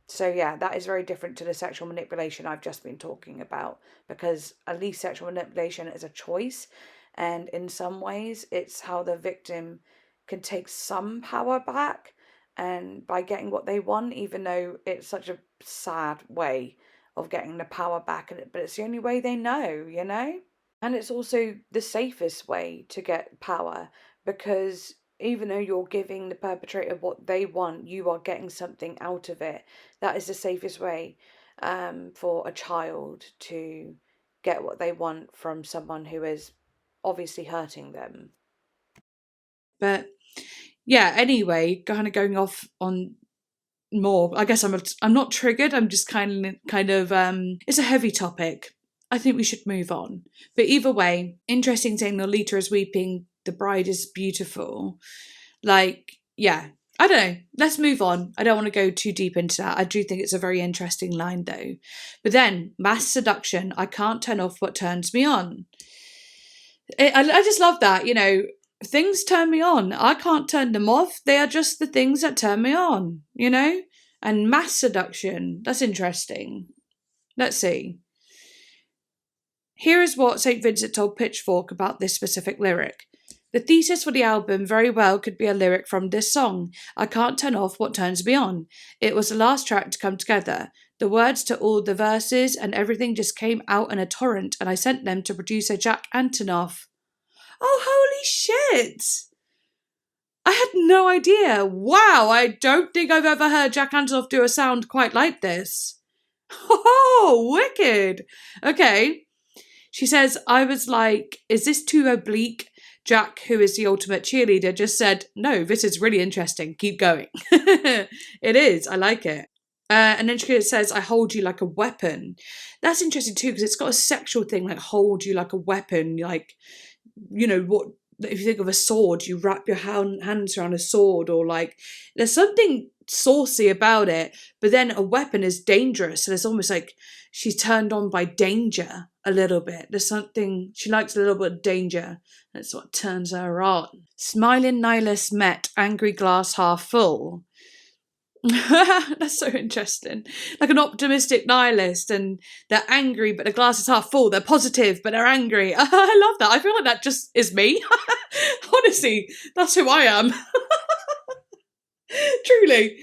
So yeah, that is very different to the sexual manipulation I've just been talking about, because at least sexual manipulation is a choice, and in some ways it's how the victim can take some power back and by getting what they want, even though it's such a sad way of getting the power back, but it's the only way they know, you know? And it's also the safest way to get power, because even though you're giving the perpetrator what they want, you are getting something out of it. That is the safest way for a child to get what they want from someone who is obviously hurting them. But yeah, anyway, kind of going off on more. I guess I'm not triggered. I'm just kind of it's a heavy topic. I think we should move on. But either way, interesting saying Lolita is weeping, the bride is beautiful. Like, yeah, I don't know. Let's move on. I don't want to go too deep into that. I do think it's a very interesting line though. But then, mass seduction, I can't turn off what turns me on. I just love that, you know, things turn me on. I can't turn them off. They are just the things that turn me on, you know? And mass seduction, that's interesting. Let's see. Here is what St. Vincent told Pitchfork about this specific lyric. The thesis for the album very well could be a lyric from this song, I Can't Turn Off What Turns Me On. It was the last track to come together. The words to all the verses and everything just came out in a torrent, and I sent them to producer Jack Antonoff. Oh, holy shit! I had no idea. Wow, I don't think I've ever heard Jack Antonoff do a sound quite like this. Oh, wicked! Okay. She says, I was like, is this too oblique? Jack, who is the ultimate cheerleader, just said, no, this is really interesting. Keep going. It is. I like it. And then she says, I hold you like a weapon. That's interesting too, because it's got a sexual thing, like hold you like a weapon. Like, you know, what if you think of a sword, you wrap your hands around a sword, or like, there's something saucy about it. But then a weapon is dangerous. So there's almost like she's turned on by danger a little bit. There's something, she likes a little bit of danger. That's what turns her on. Smiling nihilist met, angry glass half full. That's so interesting. Like an optimistic nihilist, and they're angry, but the glass is half full. They're positive, but they're angry. I love that. I feel like that just is me. Honestly, that's who I am. Truly.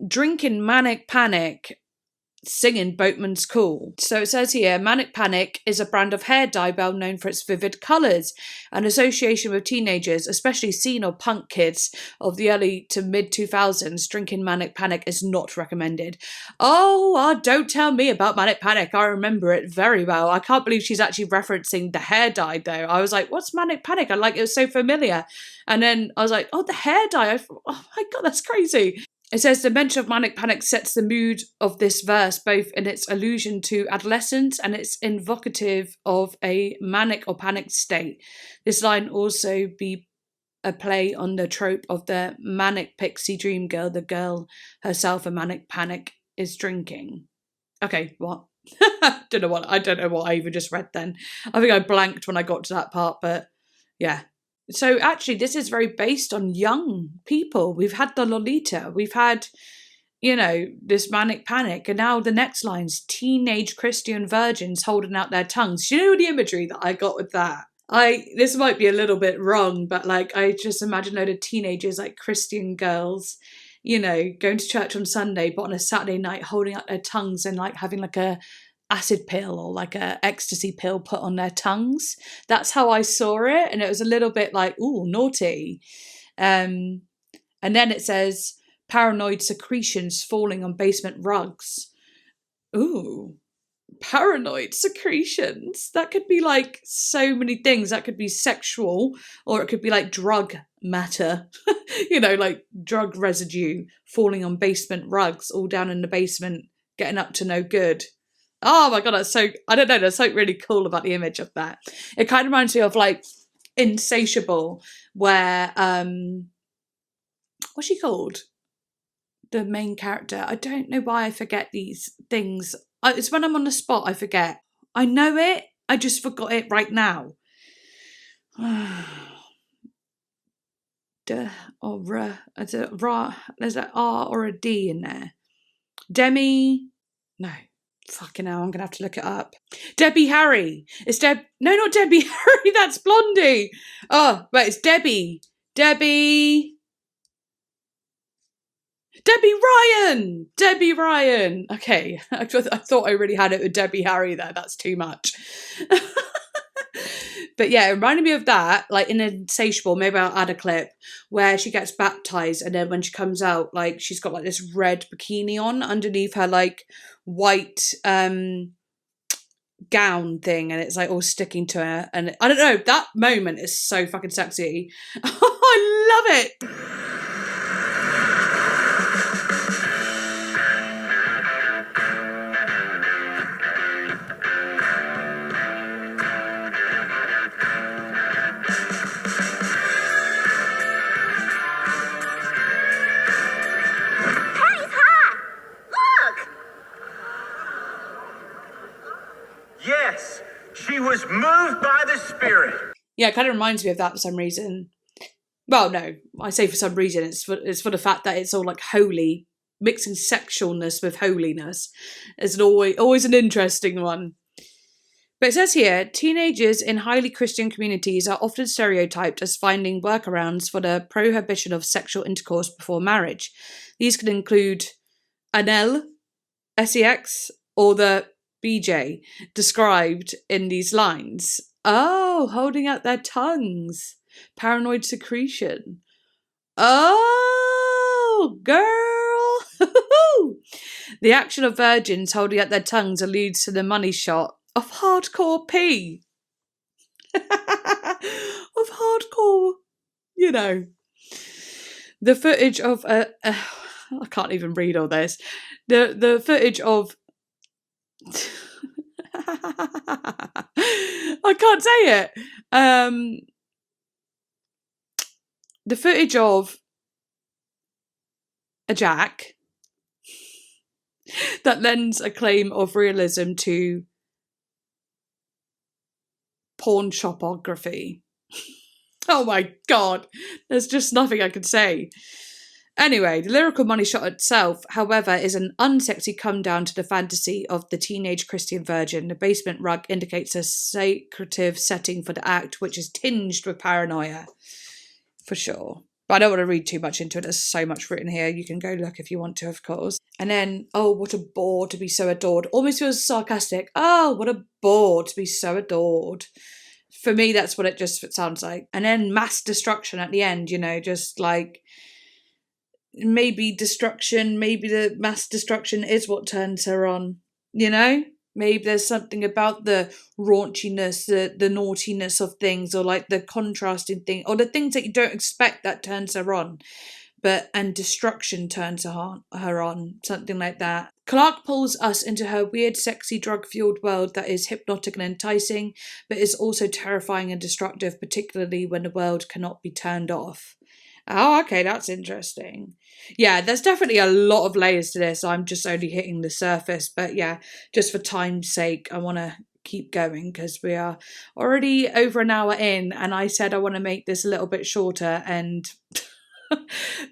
Drinking manic panic. Singing Boatman's Cool. So it says here, Manic Panic is a brand of hair dye well known for its vivid colours and association with teenagers, especially scene or punk kids of the early to mid 2000s. Drinking Manic Panic is not recommended. Oh, don't tell me about Manic Panic. I remember it very well. I can't believe she's actually referencing the hair dye though. I was like, what's Manic Panic? It was so familiar. And then I was like, oh, the hair dye. Oh my God, that's crazy. It says the mention of manic panic sets the mood of this verse, both in its allusion to adolescence and its invocative of a manic or panicked state. This line also be a play on the trope of the manic pixie dream girl, the girl herself a manic panic is drinking. Okay, what? I don't know what I even just read then. I think I blanked when I got to that part, but yeah. So actually, this is very based on young people. We've had the Lolita. We've had, you know, this manic panic. And now the next line's teenage Christian virgins holding out their tongues. You know the imagery that I got with that? This might be a little bit wrong, but like I just imagine a load of teenagers, like Christian girls, you know, going to church on Sunday, but on a Saturday night holding out their tongues and like having like a acid pill or like a ecstasy pill put on their tongues. That's how I saw it, and it was a little bit like, ooh, naughty. And then it says paranoid secretions falling on basement rugs. Ooh, paranoid secretions. That could be like so many things. That could be sexual, or it could be like drug matter. You know, like drug residue falling on basement rugs, all down in the basement, getting up to no good. Oh my God, that's so, I don't know, there's something really cool about the image of that. It kind of reminds me of like Insatiable, where, what's she called? the main character. I don't know why I forget these things. It's when I'm on the spot I forget. I know it, I just forgot it right now. D or R. There's an R or a D in there. Demi. No. Fucking hell, I'm going to have to look it up. Debbie Harry. It's No, not Debbie Harry. That's Blondie. Oh, wait, it's Debbie. Debbie Ryan. Debbie Ryan. Okay, I thought I really had it with Debbie Harry there. That's too much. But yeah, it reminded me of that, like in Insatiable, maybe I'll add a clip, where she gets baptised and then when she comes out, like she's got like this red bikini on underneath her like white gown thing, and it's like all sticking to her. And I don't know, that moment is so fucking sexy. I love it. Yes, she was moved by the Spirit. Yeah, it kind of reminds me of that for some reason. Well, no, I say for some reason. It's for the fact that it's all like holy, mixing sexualness with holiness. It's always an interesting one. But it says here, teenagers in highly Christian communities are often stereotyped as finding workarounds for the prohibition of sexual intercourse before marriage. These can include anal, sex, or the BJ described in these lines. Oh, holding out their tongues. Paranoid secretion. Oh, girl. The action of virgins holding out their tongues alludes to the money shot of hardcore pee. Of hardcore, you know. The footage of I can't even read all this. The footage of I can't say it. The footage of a Jack that lends a claim of realism to porn shopography. Oh my god, there's just nothing I can say. Anyway, the lyrical money shot itself, however, is an unsexy come down to the fantasy of the teenage Christian virgin. The basement rug indicates a secretive setting for the act, which is tinged with paranoia. For sure. But I don't want to read too much into it. There's so much written here. You can go look if you want to, of course. And then, oh, what a bore to be so adored. Almost feels sarcastic. Oh, what a bore to be so adored. For me, that's what it just sounds like. And then mass destruction at the end, you know, just like maybe the mass destruction is what turns her on, you know? Maybe there's something about the raunchiness, the naughtiness of things, or like the contrasting thing, or the things that you don't expect that turns her on. And destruction turns her on, something like that. Clark pulls us into her weird, sexy, drug-fueled world that is hypnotic and enticing, but is also terrifying and destructive, particularly when the world cannot be turned off. Oh, okay, that's interesting. Yeah, there's definitely a lot of layers to this. I'm just only hitting the surface. But yeah, just for time's sake, I want to keep going because we are already over an hour in, and I said I want to make this a little bit shorter, and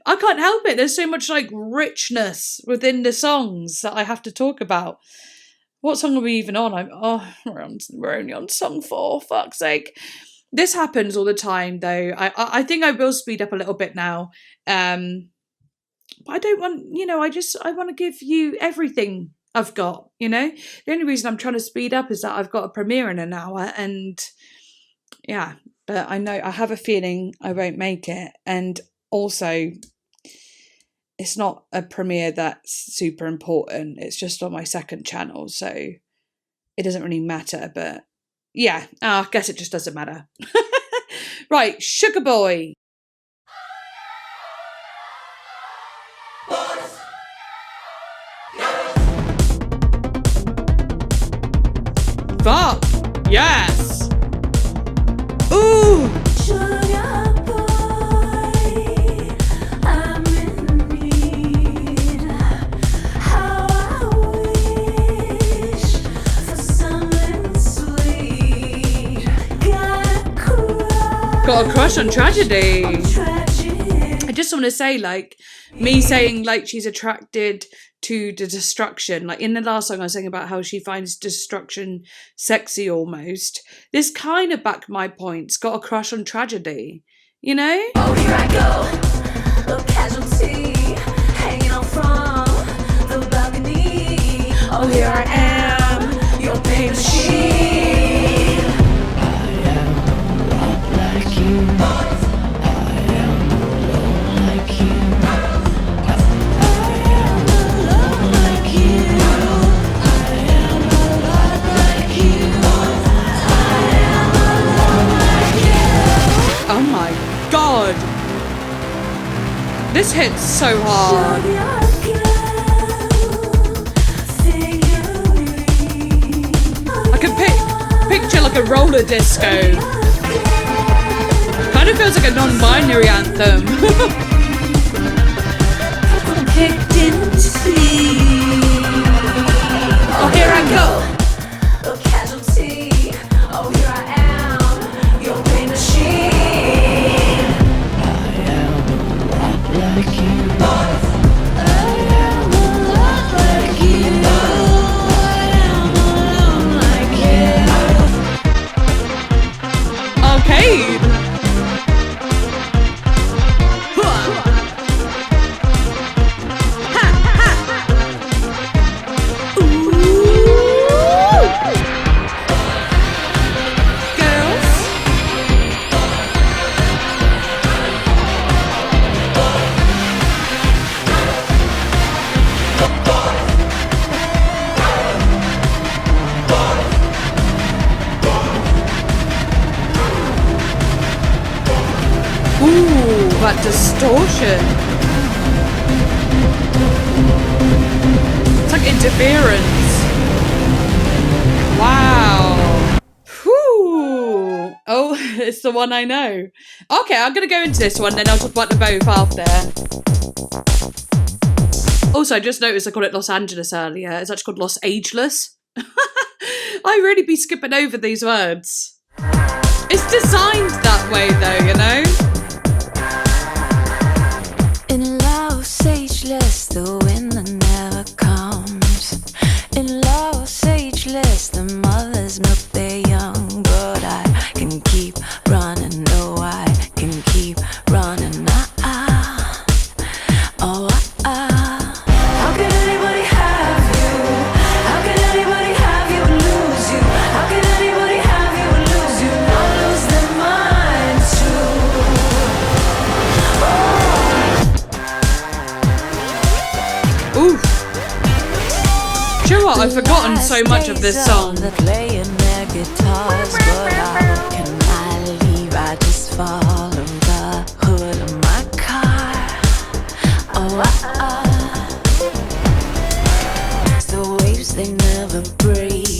I can't help it. There's so much like richness within the songs that I have to talk about. What song are we even on? We're only on song 4, fuck's sake. This happens all the time, though. I think I will speed up a little bit now. But I don't want, I want to give you everything I've got, you know? The only reason I'm trying to speed up is that I've got a premiere in an hour, and yeah, but I have a feeling I won't make it. And also, it's not a premiere that's super important. It's just on my second channel, so it doesn't really matter, but yeah, I guess it just doesn't matter. Right, Sugarboy. Fuck, yes. Ooh. Sugarboy, I'm in need Got a crush on Tragedy. I just want to say, like, me saying, like, she's attracted to the destruction. Like, in the last song, I was saying about how she finds destruction sexy almost. This kind of backed my points. Got a crush on Tragedy. You know? Oh, here I go, a casualty, hanging out from the balcony. Oh, here I am, your pain machine. I am a lot like you. I am alone like you. I am alone like you. I am a lot like you. I am alone like you. Oh my god. This hits so hard. I can picture like a roller disco. Kind of feels like a non-binary anthem. Kicked into sleep. Oh, here I go, a casualty. Oh, here I am, your pain machine. I am a lot like you. I am a lot like you. I am alone like you. Arcade. Ooh, that distortion. It's like interference. Wow. Whew. Oh, it's the one I know. Okay, I'm going to go into this one, then I'll talk about the both after. Also, I just noticed I called it Los Angeles earlier. It's actually called Los Ageless. I really be skipping over these words. It's designed that way though, you know? In Los Ageless, the winter never comes. In Los Ageless, the mothers milk their young. But I can keep running, no, I can keep running. Oh, how can anybody have you? How can anybody have you and lose you? How can anybody have you and lose you? Not lose their mind too. Oof. Do you know what? I've forgotten so much of this song. They're playing their guitars, but how can I leave? I just follow the hood of my car. Oh, it's the waves, they never break.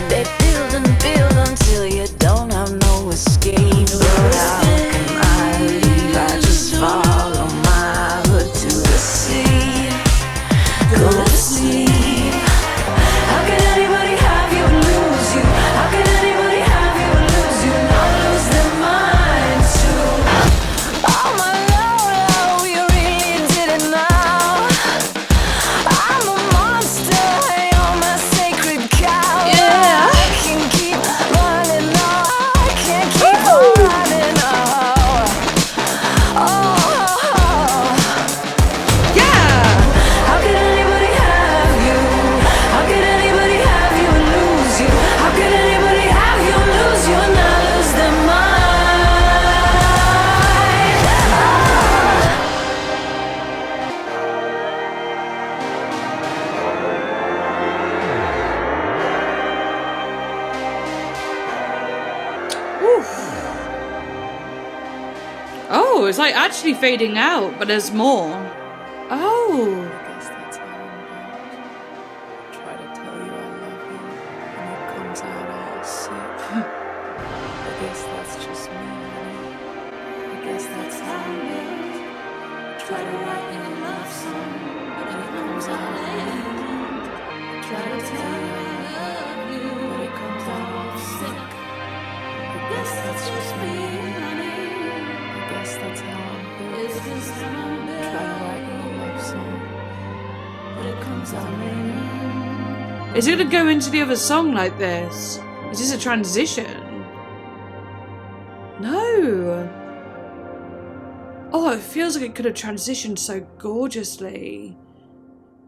They build and build until you don't have no escape. But how can I leave? I just follow my hood to the sea. Go to sleep. How can anybody have you and lose you? How can anybody have you and lose you? Not lose their minds too. Oh my Lord, you really did it now. I'm a monster, hey, on my sacred cow. Yeah. I can keep running on. I can't keep running on. Oh. Yeah. How can anybody have you? How can anybody have you and lose you? How can anybody have you and lose you and not lose their mind? Oh, it's like actually fading out, but there's more. Oh. I guess that's how I'm try to tell you I love you, and it comes out all sick. I guess that's just me, honey. I guess that's how I'm try to write you a love song, and it comes out all weak. Try to tell you I love you, but it comes out all sick. I guess that's just me, honey. Is it gonna go into the other song like this? Is this a transition? No. Oh, it feels like it could have transitioned so gorgeously.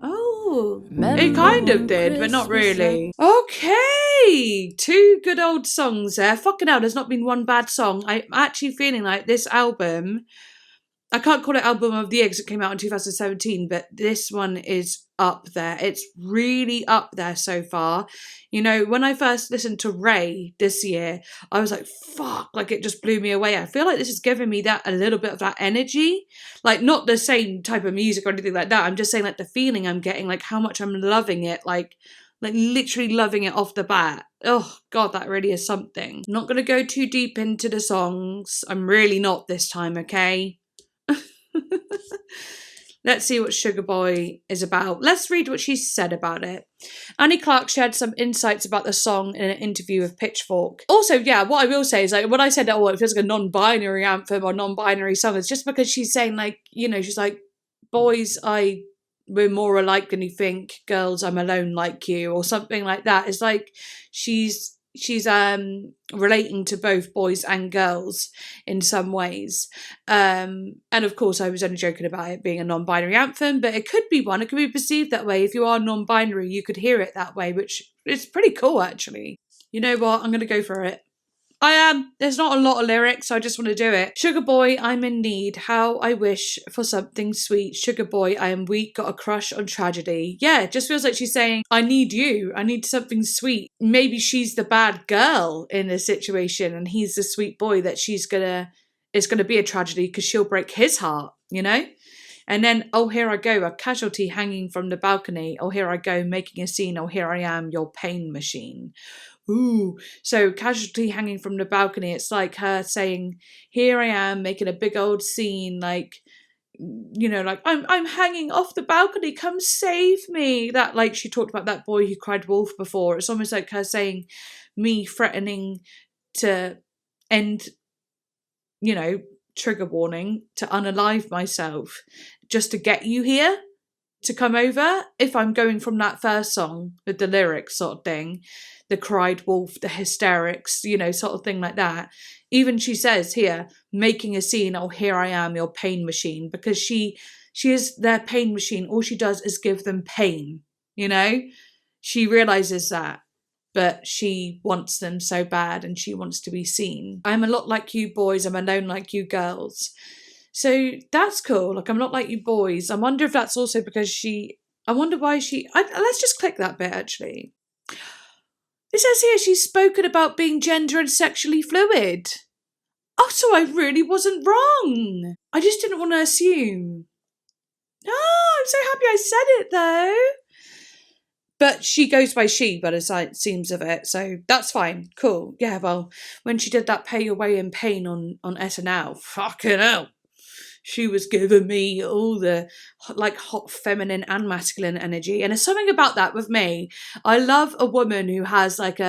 Oh, it kind of did, but not really. Okay, 2 good old songs there. Fucking hell, there's not been one bad song. I'm actually feeling like this album, I can't call it Album of the Year because it came out in 2017, but this one is up there. It's really up there so far. You know, when I first listened to Ray this year, I was like, fuck, like it just blew me away. I feel like this is giving me that a little bit of that energy. Like not the same type of music or anything like that. I'm just saying like the feeling I'm getting, like how much I'm loving it, like literally loving it off the bat. Oh God, that really is something. Not going to go too deep into the songs. I'm really not this time, okay? Let's see what Sugarboy is about. Let's read what she said about it. Annie Clark shared some insights about the song in an interview with Pitchfork. Also, yeah, what I will say is like when I said, oh, it feels like a non-binary anthem or non-binary song, it's just because she's saying like, you know, she's like, boys, we're more alike than you think. Girls, I'm alone like you, or something like that. It's like she's relating to both boys and girls in some ways, and of course I was only joking about it being a non-binary anthem, but it could be one. It could be perceived that way. If you are non-binary, you could hear it that way, which is pretty cool actually. You know what, I'm gonna go for it. I am. There's not a lot of lyrics, so I just want to do it. Sugarboy, I'm in need. How I wish for something sweet. Sugarboy, I am weak. Got a crush on tragedy. Yeah, it just feels like she's saying, I need you. I need something sweet. Maybe she's the bad girl in this situation, and he's the sweet boy that it's gonna be a tragedy because she'll break his heart, you know? And then, oh, here I go, a casualty hanging from the balcony. Oh, here I go, making a scene. Oh, here I am, your pain machine. Ooh, so casualty hanging from the balcony. It's like her saying, here I am making a big old scene, like, you know, like I'm hanging off the balcony, come save me. That, like, she talked about that boy who cried wolf before. It's almost like her saying, me threatening to end, you know, trigger warning, to unalive myself just to get you here to come over. If I'm going from that first song with the lyrics sort of thing, the cried wolf, the hysterics, you know, sort of thing like that. Even she says here, making a scene, oh, here I am, your pain machine, because she is their pain machine. All she does is give them pain, you know? She realises that, but she wants them so bad and she wants to be seen. I'm a lot like you boys, I'm alone like you girls. So that's cool. Like, I'm not like you boys. I wonder if that's also because I wonder why let's just click that bit actually. It says here she's spoken about being gender and sexually fluid. Oh, so I really wasn't wrong. I just didn't want to assume. Oh, I'm so happy I said it though. But she goes by she, but it seems of it, so that's fine. Cool. Yeah, well, when she did that Pay Your Way in Pain on SNL, fucking hell. She was giving me all the like hot feminine and masculine energy. And there's something about that with me. I love a woman who has like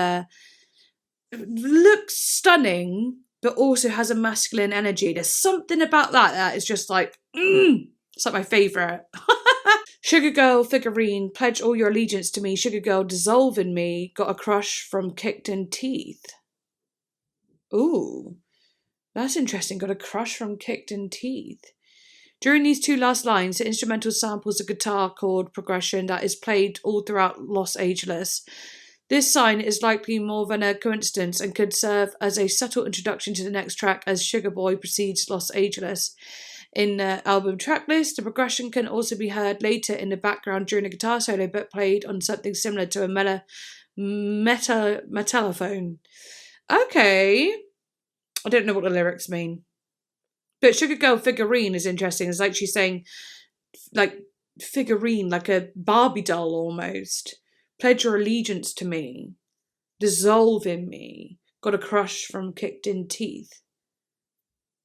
looks stunning, but also has a masculine energy. There's something about that is just like, it's like my favourite. Sugar Girl figurine, pledge all your allegiance to me. Sugar Girl, dissolve in me. Got a crush from kicked in teeth. Ooh. That's interesting. Got a crush from kicked in teeth. During these 2 last lines, the instrumental samples a guitar chord progression that is played all throughout Los Ageless. This sign is likely more than a coincidence and could serve as a subtle introduction to the next track as Sugarboy precedes Los Ageless. In the album tracklist, the progression can also be heard later in the background during a guitar solo, but played on something similar to a metallophone. Okay. I don't know what the lyrics mean. But Sugar Girl figurine is interesting. It's like she's saying, like, figurine, like a Barbie doll almost. Pledge your allegiance to me. Dissolve in me. Got a crush from kicked in teeth.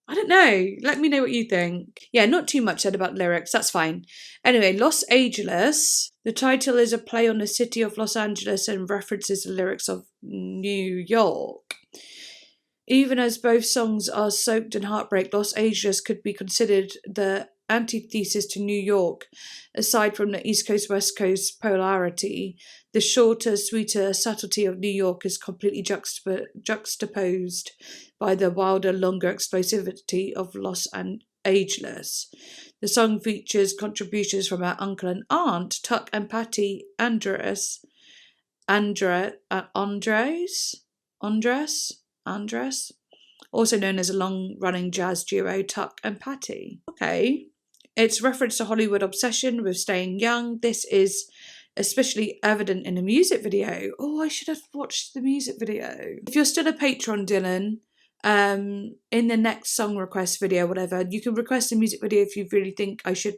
I don't know. Let me know what you think. Yeah, not too much said about lyrics. That's fine. Anyway, Los Ageless. The title is a play on the city of Los Angeles and references the lyrics of New York. Even as both songs are soaked in heartbreak, Los Ageless could be considered the antithesis to New York. Aside from the East Coast West Coast polarity, the shorter, sweeter subtlety of New York is completely juxtaposed by the wilder, longer explosivity of Los and Ageless. The song features contributions from her uncle and aunt, Tuck and Patty Andres, also known as a long-running jazz duo, Tuck and Patty. Okay. It's reference to Hollywood obsession with staying young. This is especially evident in the music video. Oh, I should have watched the music video. If you're still a patron, Dylan, in the next song request video, whatever, you can request a music video if you really think I should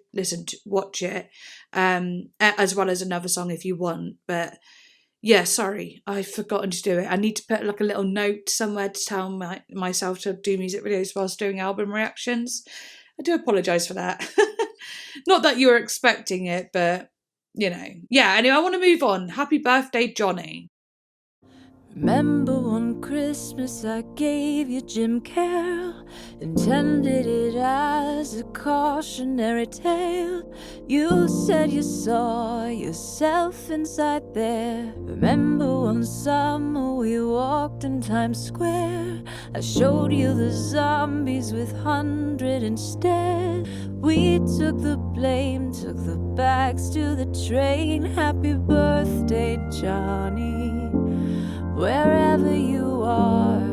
watch it, as well as another song if you want. But yeah, sorry, I've forgotten to do it. I need to put like a little note somewhere to tell myself to do music videos whilst doing album reactions. I do apologise for that. Not that you were expecting it, but, you know. Yeah, anyway, I want to move on. Happy birthday, Johnny. Remember one Christmas I gave you Jim Carroll, intended it as a cautionary tale. You said you saw yourself inside there. Remember one summer we walked in Times Square, I showed you the zombies with 100 instead. We took the blame, took the bags to the train. Happy birthday, Johnny, wherever you are.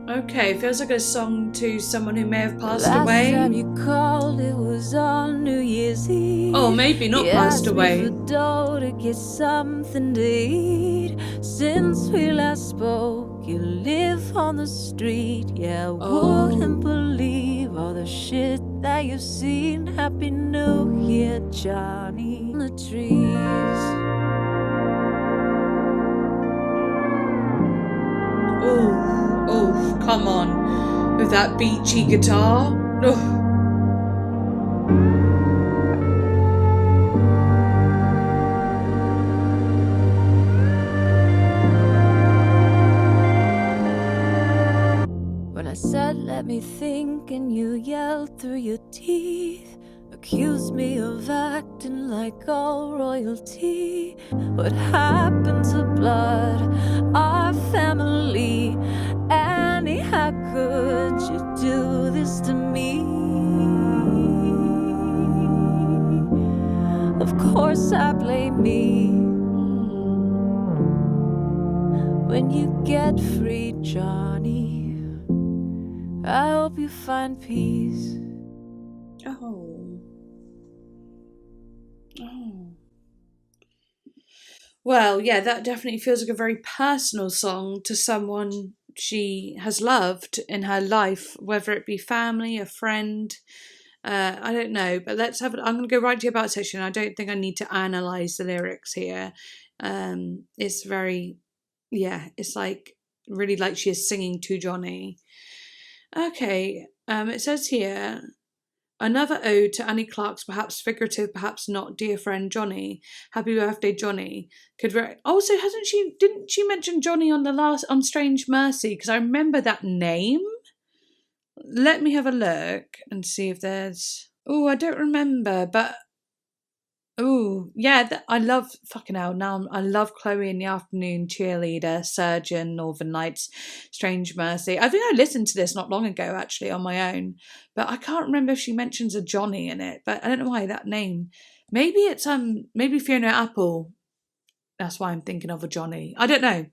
Okay, feels like a song to someone who may have passed Last away. time you called, it was on New Year's Eve. Oh, maybe not You passed asked away. me for dough to get something to eat. Since we last spoke, you live on the street. Yeah, I wouldn't believe all the shit that you've seen. Happy New Year, Johnny. On the trees. Oh, come on. With that beachy guitar. Oh. When I said let me think and you yelled through your teeth, accused me of acting like all royalty. What happened to blood, our family? Annie, how could you do this to me? Of course I blame me. When you get free, Johnny, I hope you find peace. Oh. Well, yeah, that definitely feels like a very personal song to someone she has loved in her life, whether it be family, a friend, I don't know. But I'm going to go right to your about section. I don't think I need to analyse the lyrics here. It's very, it's like really like she is singing to Johnny. Okay, it says here, another ode to Annie Clark's perhaps figurative, perhaps not, dear friend Johnny. Happy birthday, Johnny. Also, didn't she mention Johnny on Strange Mercy? Because I remember that name. Let me have a look and see if there's... Oh, I don't remember, but... Oh, yeah, I love... Fucking hell, now I love Chloe in the Afternoon, Cheerleader, Surgeon, Northern Lights, Strange Mercy. I think I listened to this not long ago, actually, on my own. But I can't remember if she mentions a Johnny in it. But I don't know why that name. Maybe it's maybe Fiona Apple. That's why I'm thinking of a Johnny. I don't know.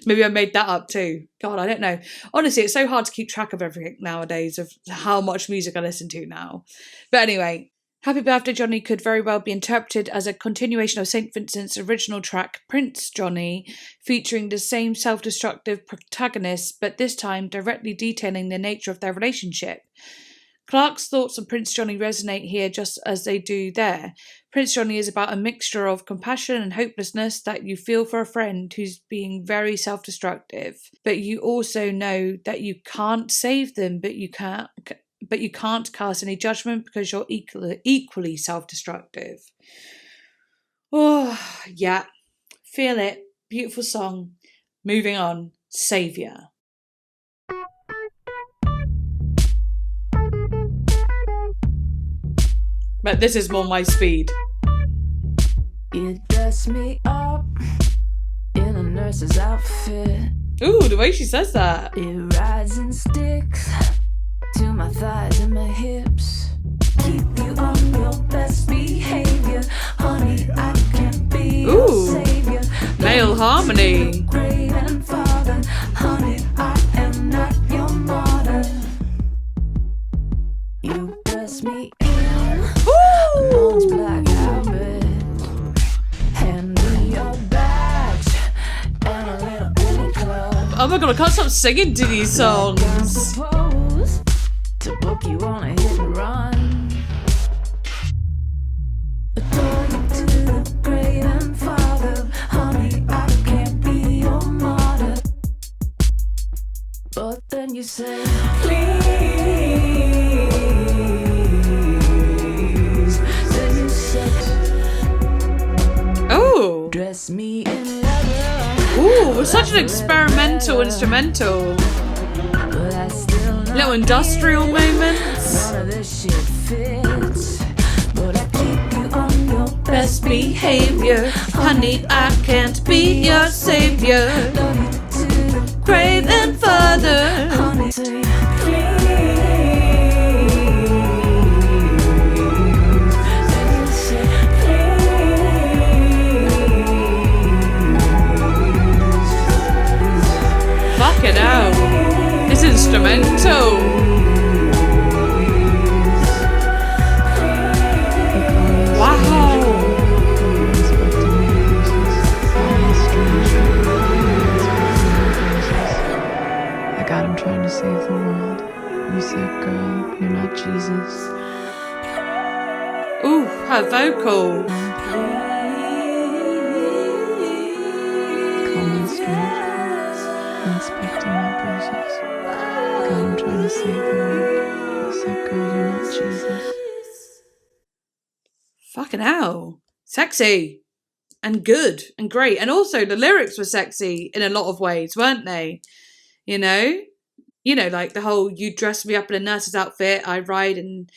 Maybe I made that up too. God, I don't know. Honestly, it's so hard to keep track of everything nowadays, of how much music I listen to now. But anyway, Happy Birthday, Johnny could very well be interpreted as a continuation of St. Vincent's original track, Prince Johnny, featuring the same self-destructive protagonist, but this time directly detailing the nature of their relationship. Clark's thoughts on Prince Johnny resonate here just as they do there. Prince Johnny is about a mixture of compassion and hopelessness that you feel for a friend who's being very self-destructive, but you also know that you can't save them, but you can't cast any judgment because you're equally self-destructive. Oh, yeah. Feel it. Beautiful song. Moving on. Saviour. But this is more my speed. You dress me up in a nurse's outfit. Ooh, the way she says that. It rides and sticks to my thighs and my hips. Keep you on your best behavior. Honey, I can't be your savior. Male harmony. Great and father. Honey, I am not your martyr. You dress me in a non's black habit. Hand me your badge and a little billy club. Oh my god, I can't stop singing to these songs. Propose to book you on a hit and run. Adore you to the grave and father. Honey, I can't be your martyr. But then you say, please. Then you said, Oh. dress me in leather. Ooh, such an experimental instrumental. But I still Little industrial moments. none of this shit fits. But I keep you on your best behavior. Honey, I can't be your savior. Love you to the Grave and father. honey. Say, please. Then you say, please. Fuck it out. It's instrumental. Wow. I got him trying to save the world. You said, girl, you're not Jesus. Ooh, her vocal. Call me strange. Inspecting my bruises. Got him trying to save the world. You said, girl, you're not Jesus. Fucking hell. Sexy. And good. And great. And also the lyrics were sexy in a lot of ways, weren't they? You know? You know, like the whole, you dress me up in a nurse's outfit, I ride and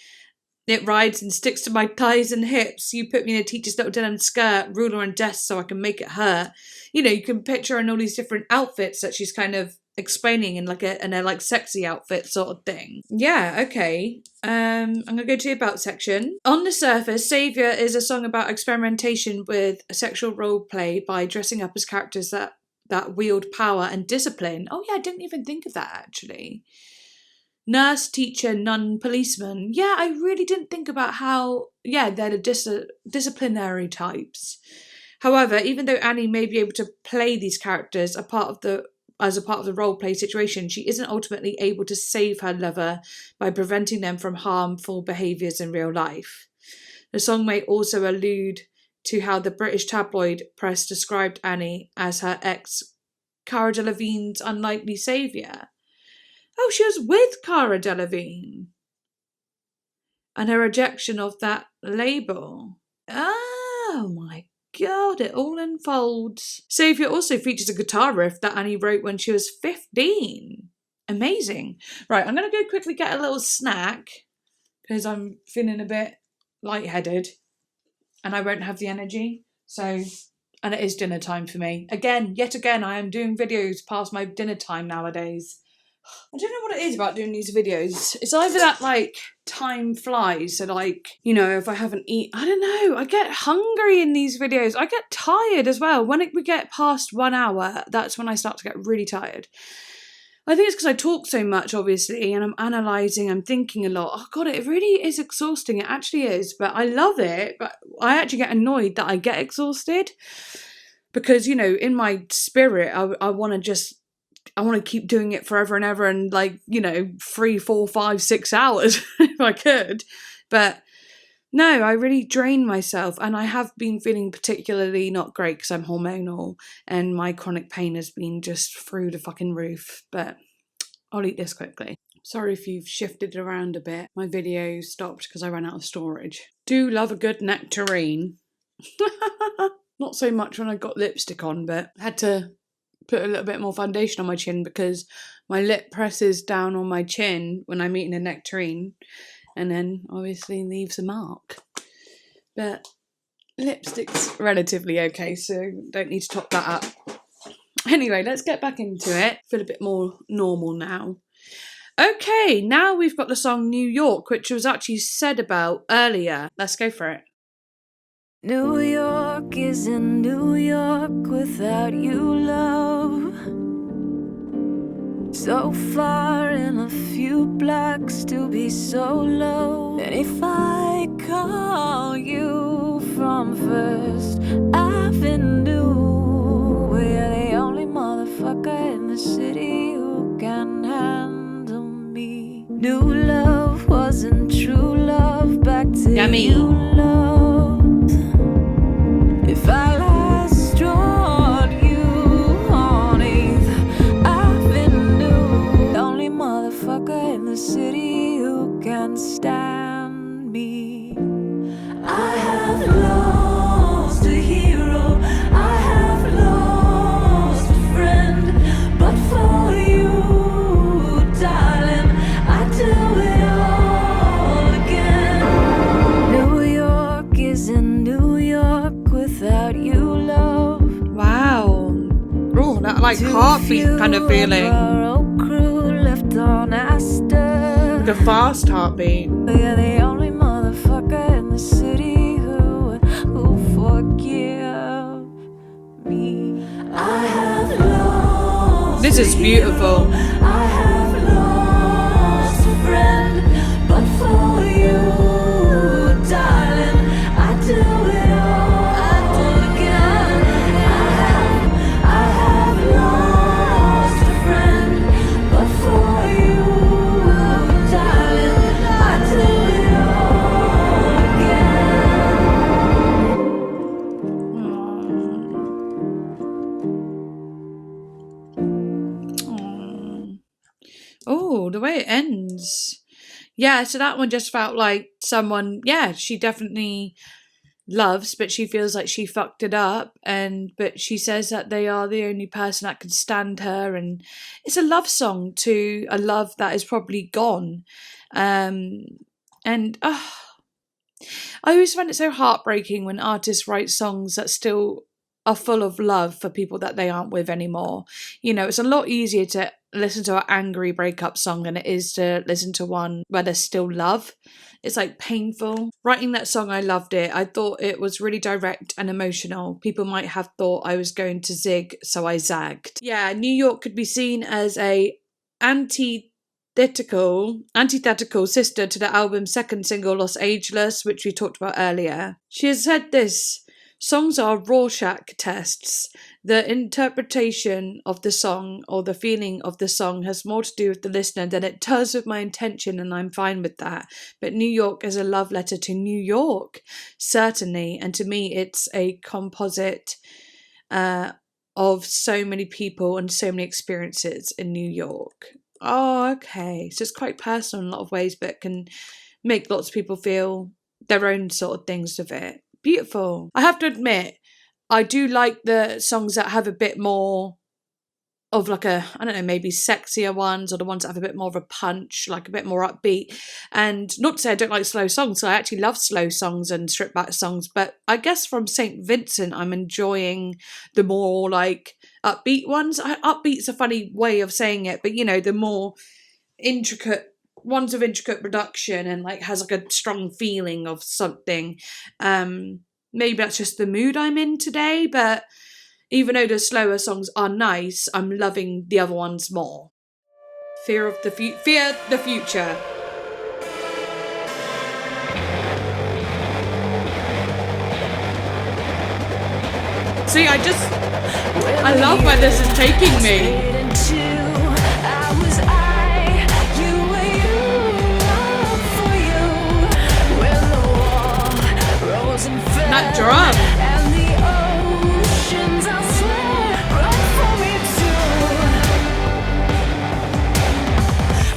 it rides and sticks to my thighs and hips. You put me in a teacher's little denim skirt, ruler and desk so I can make it hurt. You know, you can picture her in all these different outfits that she's kind of explaining in like a like sexy outfit sort of thing. Yeah, okay. I'm gonna go to the about section. On the surface, Saviour is a song about experimentation with sexual role play by dressing up as characters that wield power and discipline. Oh yeah, I didn't even think of that actually. Nurse, teacher, nun, policeman. Yeah, I really didn't think about how, yeah, they're the disciplinary types. However, even though Annie may be able to play these characters as a part of the role play situation, she isn't ultimately able to save her lover by preventing them from harmful behaviours in real life. The song may also allude to how the British tabloid press described Annie as her ex, Cara Delevingne's unlikely saviour. Oh, she was with Cara Delevingne. And her rejection of that label. Oh my God, it all unfolds. Saviour also features a guitar riff that Annie wrote when she was 15. Amazing. Right, I'm going to go quickly get a little snack because I'm feeling a bit lightheaded and I won't have the energy. So, and it is dinner time for me. Yet again, I am doing videos past my dinner time nowadays. I don't know what it is about doing these videos. It's either that, like, time flies, so, like, you know, if I haven't eaten, I don't know, I get hungry in these videos. I get tired as well. When we get past 1 hour, that's when I start to get really tired. I think it's because I talk so much, obviously, and I'm analysing, I'm thinking a lot. Oh, God, it really is exhausting. It actually is, but I love it. But I actually get annoyed that I get exhausted because, you know, in my spirit, I want to keep doing it forever and ever and, like, you know, 3, 4, 5, 6 hours if I could. But no, I really drain myself and I have been feeling particularly not great because I'm hormonal and my chronic pain has been just through the fucking roof. But I'll eat this quickly. Sorry if you've shifted around a bit. My video stopped because I ran out of storage. Do love a good nectarine. Not so much when I got lipstick on, but I had to put a little bit more foundation on my chin because my lip presses down on my chin when I'm eating a nectarine and then obviously leaves a mark. But lipstick's relatively okay, so don't need to top that up. Anyway, let's get back into it. Feel a bit more normal now. Okay, now we've got the song New York, which was actually said about earlier. Let's go for it. New York isn't New York without you, love. So far in a few blocks to be so low. And if I call you from First Avenue, we're the only motherfucker in the city who can handle me. New love wasn't true love back to Yummy. you, love. If I last drawed you on 8th Avenue, the only motherfucker in the city who can stand me. I have lost a hero, I have lost a friend, but for you, darling, I do it all again. New York isn't New York without you, love. Wow. Oh, that like heartbeat kind of feeling. Crew left on Astor. Like a fast heartbeat. We're the only motherfucker in the city who forgive me. I have lost. This is beautiful. I have lost a friend, but for you, darling, I do it all again. I have lost a friend, but for you, darling, I do it all again. Oh, the way it ends. Yeah, so that one just felt like someone, yeah, she definitely loves, but she feels like she fucked it up, but she says that they are the only person that can stand her, and it's a love song to a love that is probably gone. And I always find it so heartbreaking when artists write songs that still are full of love for people that they aren't with anymore. You know, it's a lot easier to listen to an angry breakup song than it is to listen to one where there's still love. It's like painful. Writing that song, I loved it. I thought it was really direct and emotional. People might have thought I was going to zig, so I zagged. Yeah, New York could be seen as a antithetical sister to the album's second single, Los Ageless, which we talked about earlier. She has said this: songs are Rorschach tests. The interpretation of the song or the feeling of the song has more to do with the listener than it does with my intention, and I'm fine with that. But New York is a love letter to New York, certainly, and to me it's a composite of so many people and so many experiences in New York. Oh, okay. So it's quite personal in a lot of ways, but can make lots of people feel their own sort of things of it. Beautiful. I have to admit, I do like the songs that have a bit more of like a, I don't know, maybe sexier ones, or the ones that have a bit more of a punch, like a bit more upbeat. And not to say I don't like slow songs, I actually love slow songs and stripped back songs, but I guess from St. Vincent I'm enjoying the more like upbeat ones. Upbeat's a funny way of saying it, but you know, the more intricate ones of intricate production and like has like a strong feeling of something. Maybe that's just the mood I'm in today, but even though the slower songs are nice, I'm loving the other ones more. Fear the future. See, I love where this is taking me. That drum. And the oceans, I swear, run for me too.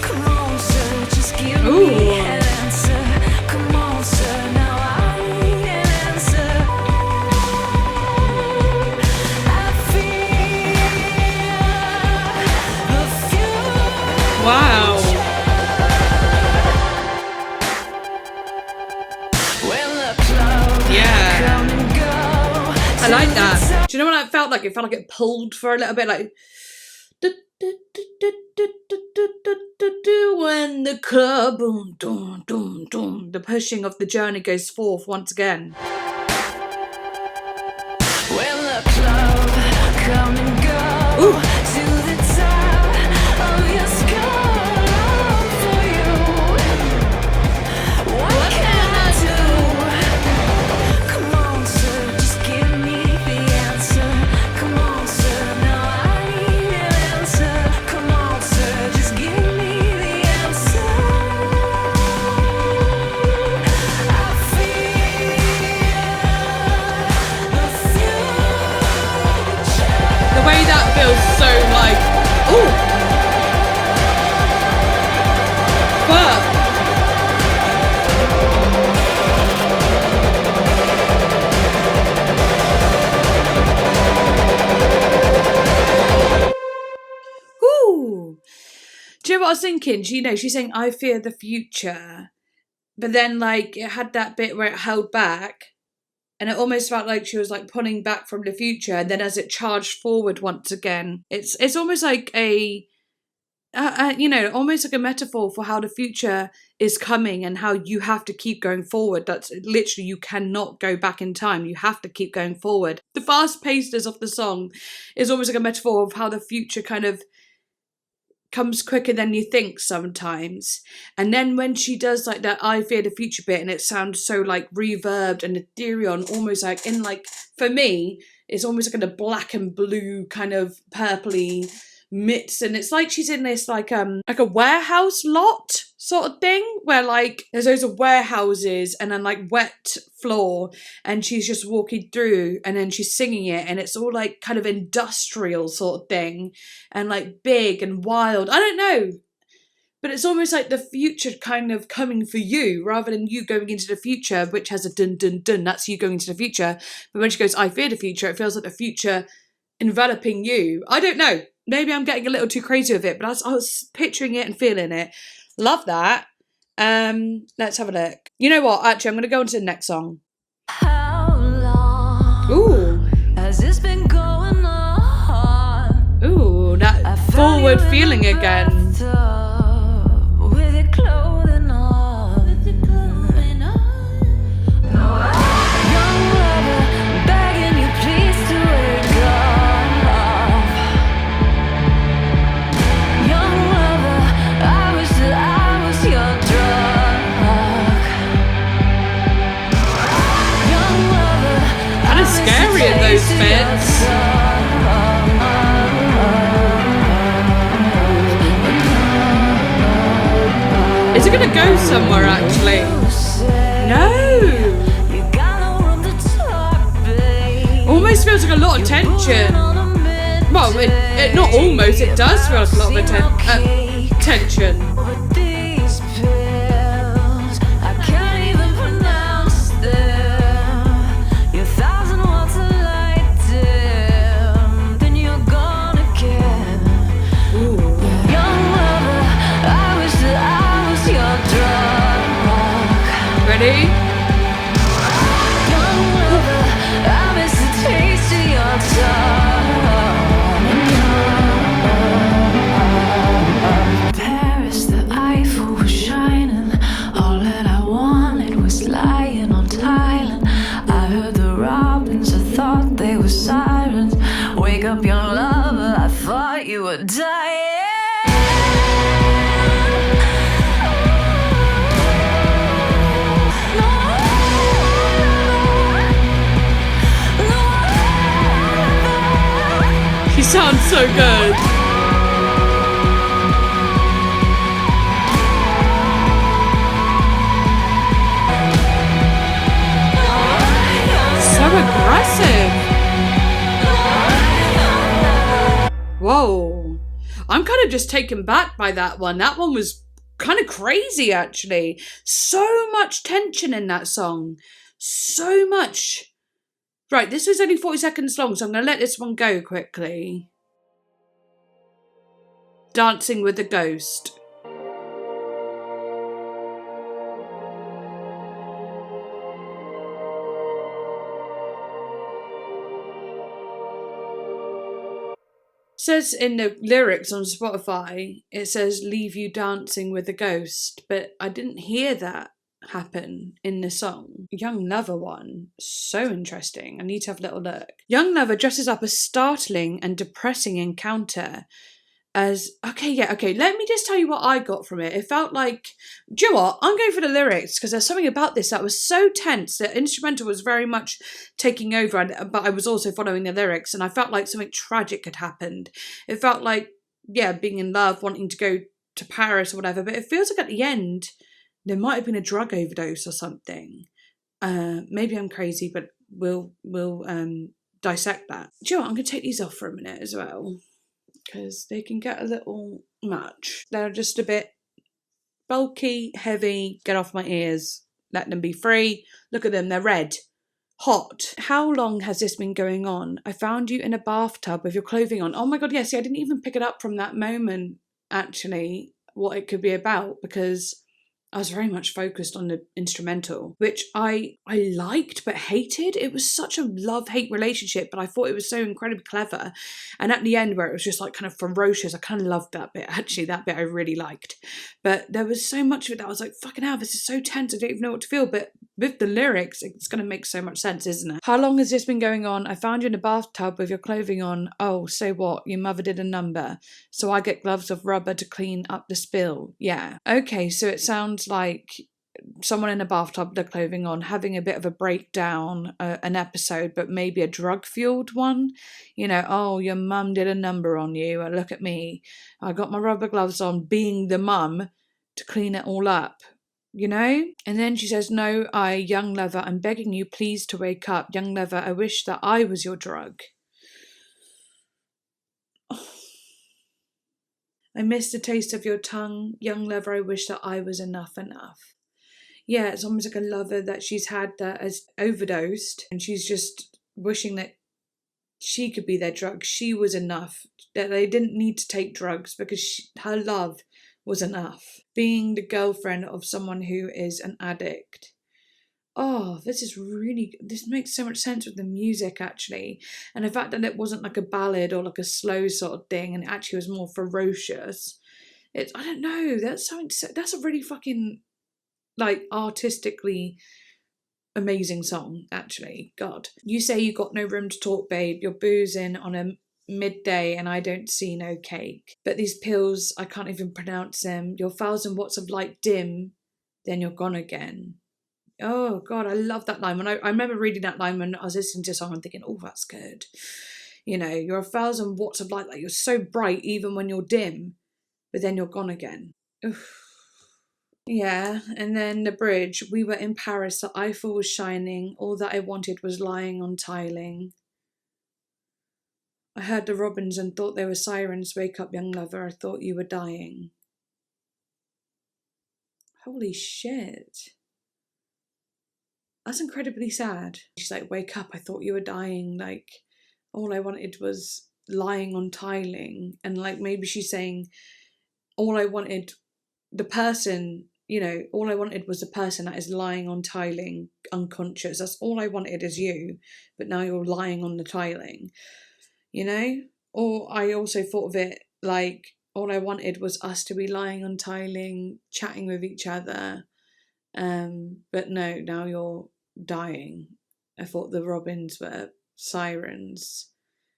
Come on, sir, just give me an answer. Come on, sir, now I need an answer. I feel the future. Wow. When the clouds felt like it pulled for a little bit, like when the club boom dum dum dum, the pushing of the journey goes forth once again. When the club come and go to the top of your skull for you. What can I do? Come on, sir, just give me the answer. Come on, sir, now I need an answer. Come on, sir, just give me the answer. I feel the future. The way that feels so like, ooh, but ooh. Do you know what I was thinking? She's saying, I fear the future. But then, like, it had that bit where it held back. And it almost felt like she was, like, pulling back from the future. And then as it charged forward once again, it's almost like almost like a metaphor for how the future is coming and how you have to keep going forward. That's literally, you cannot go back in time. You have to keep going forward. The fast pacedness of the song is almost like a metaphor of how the future kind of comes quicker than you think sometimes. And then when she does like that I fear the future bit, and it sounds so like reverbed and ethereal, almost like in like, for me, it's almost like in a black and blue kind of purpley mix, and it's like she's in this like a warehouse lot sort of thing, where like there's loads of warehouses and then like wet floor, and she's just walking through and then she's singing it, and it's all like kind of industrial sort of thing and like big and wild. I don't know, but it's almost like the future kind of coming for you rather than you going into the future, which has a dun dun dun, that's you going into the future. But when she goes I fear the future, it feels like the future enveloping you. I don't know, maybe I'm getting a little too crazy with it, but I was picturing it and feeling it. Love that. Let's have a look. You know what? Actually, I'm going to go on to the next song. How long Ooh. has this been going on? Ooh, that forward feeling again. With your clothing on. Young lover, begging you please to wake up. Young lover, I wish that I was your drug. Young lover, Kind of scary in those bits. Is it going to go somewhere actually? No. Almost feels like a lot of tension. Well, it not almost, it does feel like a lot of tension. Ready? Paris, the Eiffel was shining. All that I wanted was lying on Thailand. I heard the robins, I thought they were sirens. Wake up, young lover, I thought you were dying. She sounds so good. So aggressive. Whoa. I'm kind of just taken back by that one. That one was kind of crazy, actually. So much tension in that song. So much. Right, this was only 40 seconds long, so I'm going to let this one go quickly. Dancing with the Ghost. says in the lyrics on Spotify, it says leave you dancing with a ghost, but I didn't hear that happen in the song. Young Lover one, so interesting. I need to have a little look. Young Lover dresses up a startling and depressing encounter as okay, let me just tell you what I got from it. It felt like, do you know what, I'm going for the lyrics because there's something about this that was so tense. The instrumental was very much taking over, but I was also following the lyrics, and I felt like something tragic had happened. It felt like, yeah, being in love, wanting to go to Paris or whatever, but it feels like at the end there might have been a drug overdose or something. Maybe I'm crazy, but we'll dissect that. Do you know what, I'm going to take these off for a minute as well, because they can get a little much. They're just a bit bulky, heavy, get off my ears, let them be free. Look at them, they're red, hot. How long has this been going on? I found you in a bathtub with your clothing on. Oh my God, yes, I didn't even pick it up from that moment, actually, what it could be about, because I was very much focused on the instrumental, which I liked but hated. It was such a love-hate relationship, but I thought it was so incredibly clever. And at the end, where it was just like kind of ferocious, I kind of loved that bit. Actually, that bit I really liked. But there was so much of it that I was like, fucking hell, this is so tense, I don't even know what to feel. But with the lyrics, it's going to make so much sense, isn't it? How long has this been going on? I found you in a bathtub with your clothing on. Oh, so what? Your mother did a number. So I get gloves of rubber to clean up the spill. Yeah. Okay, so it sounds like someone in a bathtub with their clothing on, having a bit of a breakdown, an episode, but maybe a drug-fueled one. You know, oh, your mum did a number on you. Look at me. I got my rubber gloves on, being the mum, to clean it all up. You know? And then she says, no, young lover, I'm begging you, please to wake up. Young lover, I wish that I was your drug. I miss the taste of your tongue. Young lover, I wish that I was enough. Yeah, it's almost like a lover that she's had that has overdosed, and she's just wishing that she could be their drug. She was enough, that they didn't need to take drugs because her love was enough. Being the girlfriend of someone who is an addict. Oh, this makes so much sense with the music, actually. And the fact that it wasn't like a ballad or like a slow sort of thing, and it actually was more ferocious. I don't know, that's a really fucking, like, artistically amazing song, actually. God. You say you got no room to talk, babe. You're boozing on a midday and I don't see no cake. But these pills, I can't even pronounce them. Your 1,000 watts of light dim, then you're gone again. Oh God, I love that line. When I remember reading that line when I was listening to a song and thinking, oh, that's good. You know, you're 1,000 watts of light, like you're so bright even when you're dim, but then you're gone again. Oof. Yeah, and then the bridge. We were in Paris, the Eiffel was shining. All that I wanted was lying on tiling. I heard the robins and thought they were sirens. Wake up, young lover, I thought you were dying. Holy shit. That's incredibly sad. She's like, wake up, I thought you were dying. Like, all I wanted was lying on tiling. And like, maybe she's saying, all I wanted, the person, you know, all I wanted was the person that is lying on tiling, unconscious. That's all I wanted is you, but now you're lying on the tiling, you know? Or I also thought of it like, all I wanted was us to be lying on tiling, chatting with each other. But no, now you're dying. I thought the robins were sirens.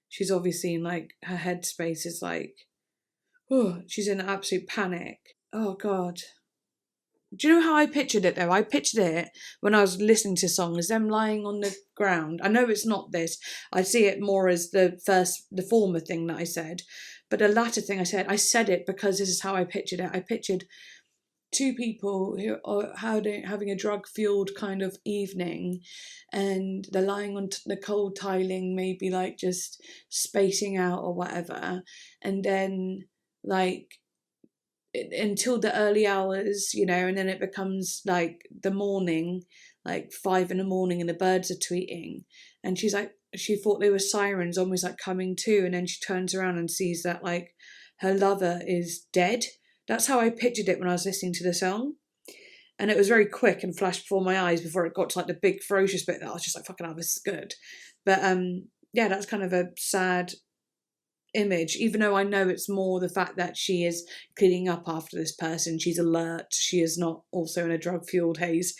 She's obviously in like, her headspace is like, oh, she's in absolute panic. Oh God. Do you know how I pictured it though? I pictured it when I was listening to songs as them lying on the ground. I know it's not this. I see it more as the former thing that I said. But the latter thing I said it because this is how I pictured it. I pictured two people who are having a drug-fueled kind of evening, and they're lying on the cold tiling, maybe like just spacing out or whatever. And then like until the early hours, you know, and then it becomes like the morning, like 5 a.m, and the birds are tweeting. And she's like, she thought they were sirens, almost like coming to, and then she turns around and sees that like her lover is dead. That's how I pictured it when I was listening to the song. And it was very quick and flashed before my eyes before it got to like the big ferocious bit that I was just like, fucking hell, this is good. But yeah, that's kind of a sad image, even though I know it's more the fact that she is cleaning up after this person. She's alert. She is not also in a drug-fueled haze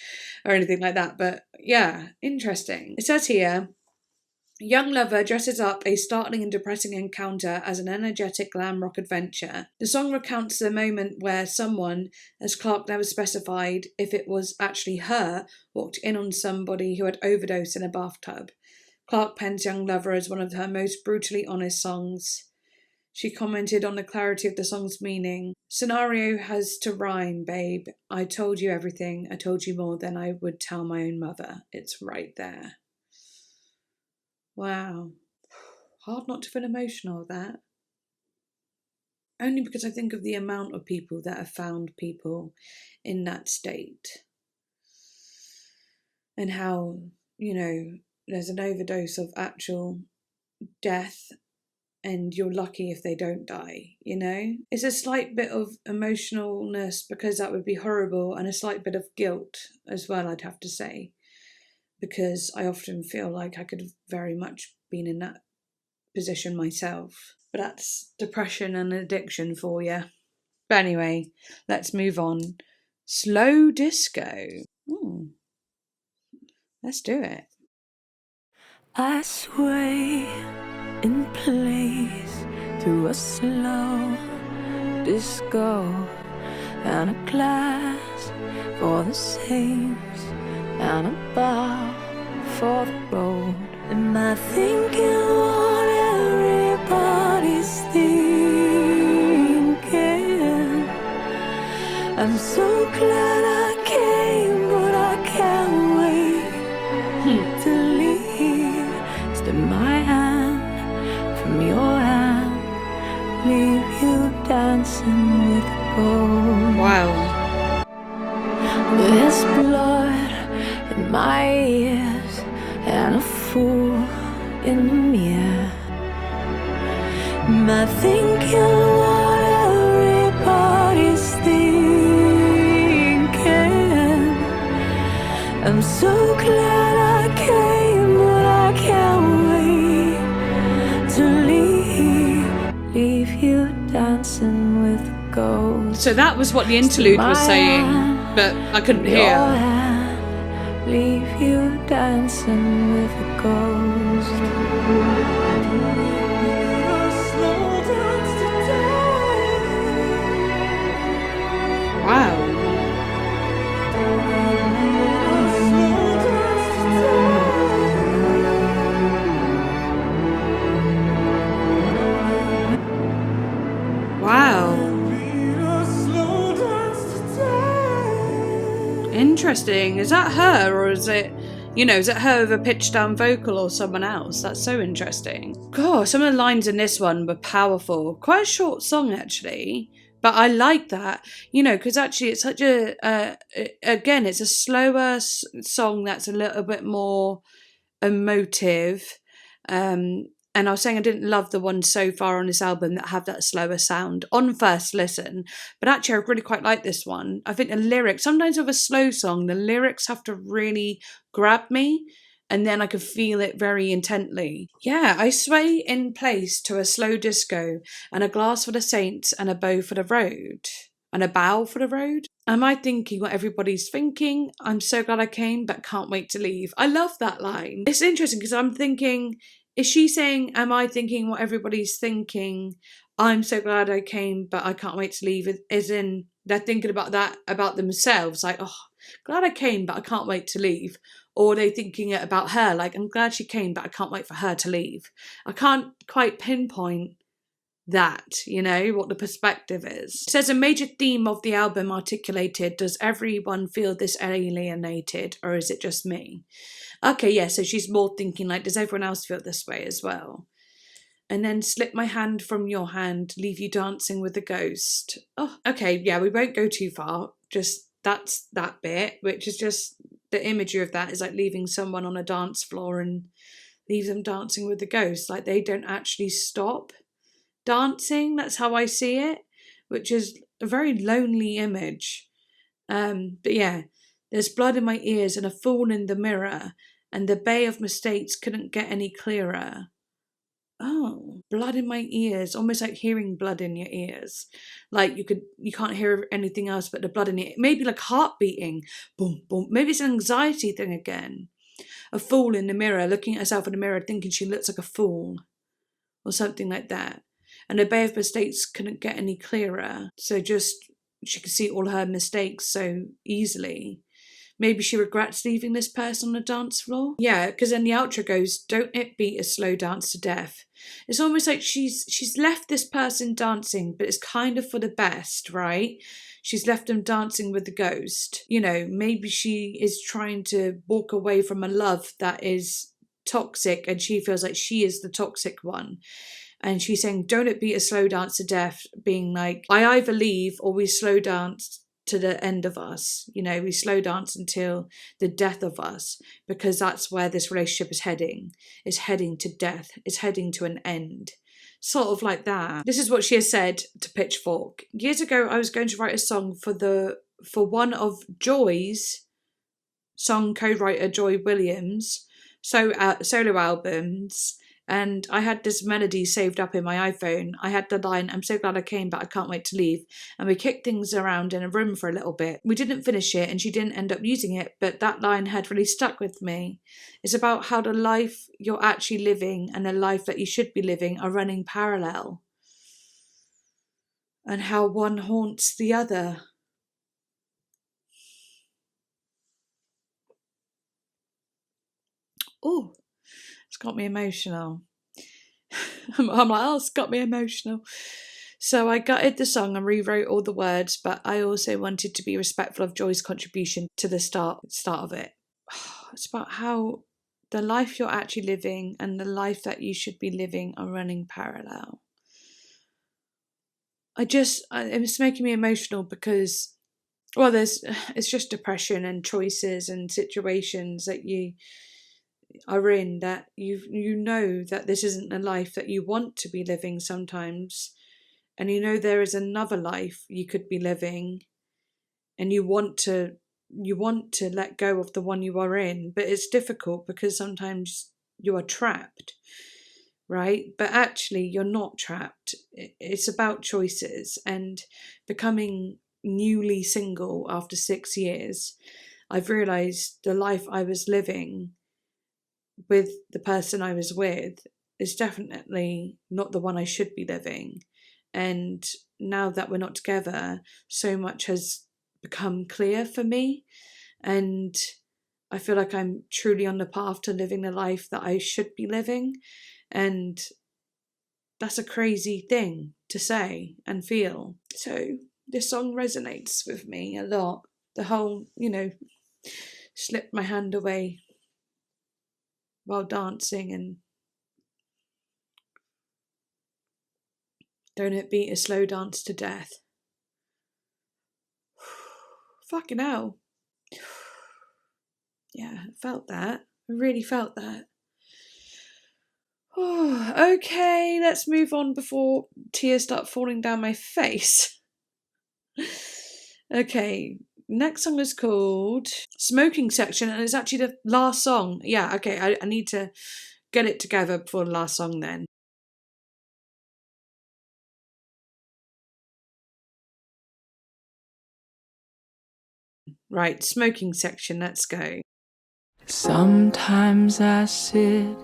or anything like that. But yeah, interesting. It says here, young lover dresses up a startling and depressing encounter as an energetic glam rock adventure. The song recounts the moment where someone, as Clark never specified if it was actually her, walked in on somebody who had overdosed in a bathtub. Clark pens Young Lover as one of her most brutally honest songs. She commented on the clarity of the song's meaning. Scenario has to rhyme, babe. I told you everything. I told you more than I would tell my own mother. It's right there. Wow. Hard not to feel emotional with that. Only because I think of the amount of people that have found people in that state. And how, there's an overdose of actual death and you're lucky if they don't die, It's a slight bit of emotionalness because that would be horrible, and a slight bit of guilt as well, I'd have to say. Because I often feel like I could have very much been in that position myself. But that's depression and addiction for you. But anyway, let's move on. Slow disco. Ooh. Let's do it. I sway in place to a slow disco and a glass for the saints and a bar for the road. Am I thinking what everybody's thinking? I'm so glad I came, but I can't wait to leave. Step my hand from your hand, leave you dancing with gold. Wow. There's blood in my ears and a fool in the mirror. Am I thinking what everybody's thinking? I'm so glad I came, but I can't wait to leave you dancing with gold. So that was what the interlude was saying, but I couldn't hear. Leave you dancing with a ghost. Wow. Wow. Interesting. Is that her, or is it, is it her with a pitched down vocal or someone else? That's so interesting. God, some of the lines in this one were powerful. Quite a short song, actually. But I like that, because actually it's such again, it's a slower song that's a little bit more emotive. And I was saying I didn't love the ones so far on this album that have that slower sound on first listen. But actually, I really quite like this one. I think the lyrics, sometimes with a slow song, the lyrics have to really grab me. And then I could feel it very intently. Yeah, I sway in place to a slow disco and a glass for the saints and a bow for the road. And a bow for the road? Am I thinking what everybody's thinking? I'm so glad I came, but can't wait to leave. I love that line. It's interesting because I'm thinking, is she saying, am I thinking what everybody's thinking? I'm so glad I came, but I can't wait to leave. As in, they're thinking about that, about themselves. Like, oh, glad I came, but I can't wait to leave. Or are they thinking it about her? Like, I'm glad she came, but I can't wait for her to leave. I can't quite pinpoint that, what the perspective is. It says a major theme of the album articulated, does everyone feel this alienated, or is it just me? Okay, yeah, so she's more thinking like, does everyone else feel this way as well? And then slip my hand from your hand, leave you dancing with a ghost. Oh, okay, yeah, we won't go too far. Just that's that bit, which is just the imagery of that is like leaving someone on a dance floor and leave them dancing with the ghost. Like they don't actually stop dancing. That's how I see it, which is a very lonely image. But yeah, there's blood in my ears and a fool in the mirror, and the bay of mistakes couldn't get any clearer. oh, blood in my ears, almost like hearing blood in your ears. Like you can't hear anything else but the blood in it. Maybe like heart beating, boom, boom. Maybe it's an anxiety thing again. A fool in the mirror, looking at herself in the mirror, thinking she looks like a fool, or something like that. And her bay of mistakes couldn't get any clearer, so just she could see all her mistakes so easily. Maybe she regrets leaving this person on the dance floor. Yeah, because then the outro goes, "Don't it beat a slow dance to death." It's almost like she's left this person dancing, but it's kind of for the best, right? She's left them dancing with the ghost. You know, maybe she is trying to walk away from a love that is toxic, and she feels like she is the toxic one. And she's saying, "Don't it beat a slow dance to death," being like, I either leave or we slow dance to the end of us. You know, we slow dance until the death of us, because that's where this relationship is heading. It's heading to death. It's heading to an end. Sort of like that. This is what she has said to Pitchfork. "Years ago, I was going to write a song for one of Joy's song co-writer Joy Williams solo albums. And I had this melody saved up in my iPhone. I had the line, 'I'm so glad I came, but I can't wait to leave.' And we kicked things around in a room for a little bit. We didn't finish it and she didn't end up using it, but that line had really stuck with me. It's about how the life you're actually living and the life that you should be living are running parallel. And how one haunts the other." Oh, it's got me emotional. I'm like, oh, it's got me emotional. So I gutted the song and rewrote all the words, but I also wanted to be respectful of Joy's contribution to the start of it. It's about how the life you're actually living and the life that you should be living are running parallel. It's making me emotional because, well, it's just depression and choices and situations that you are in, that you know that this isn't a life that you want to be living sometimes, and you know there is another life you could be living, and you want to let go of the one you are in, but it's difficult because sometimes you are trapped, right? But actually you're not trapped. It's about choices. And becoming newly single after 6 years, I've realised the life I was living with the person I was with is definitely not the one I should be living. And now that we're not together, so much has become clear for me, and I feel like I'm truly on the path to living the life that I should be living. And that's a crazy thing to say and feel. So this song resonates with me a lot. The whole, slipped my hand away while dancing, and don't it beat a slow dance to death. Fucking hell. Yeah, I felt that. I really felt that. Oh, okay, let's move on before tears start falling down my face. Okay, next song is called Smoking Section, and it's actually the last song. Yeah, okay, I need to get it together before the last song then. Right, Smoking Section, let's go. Sometimes I sit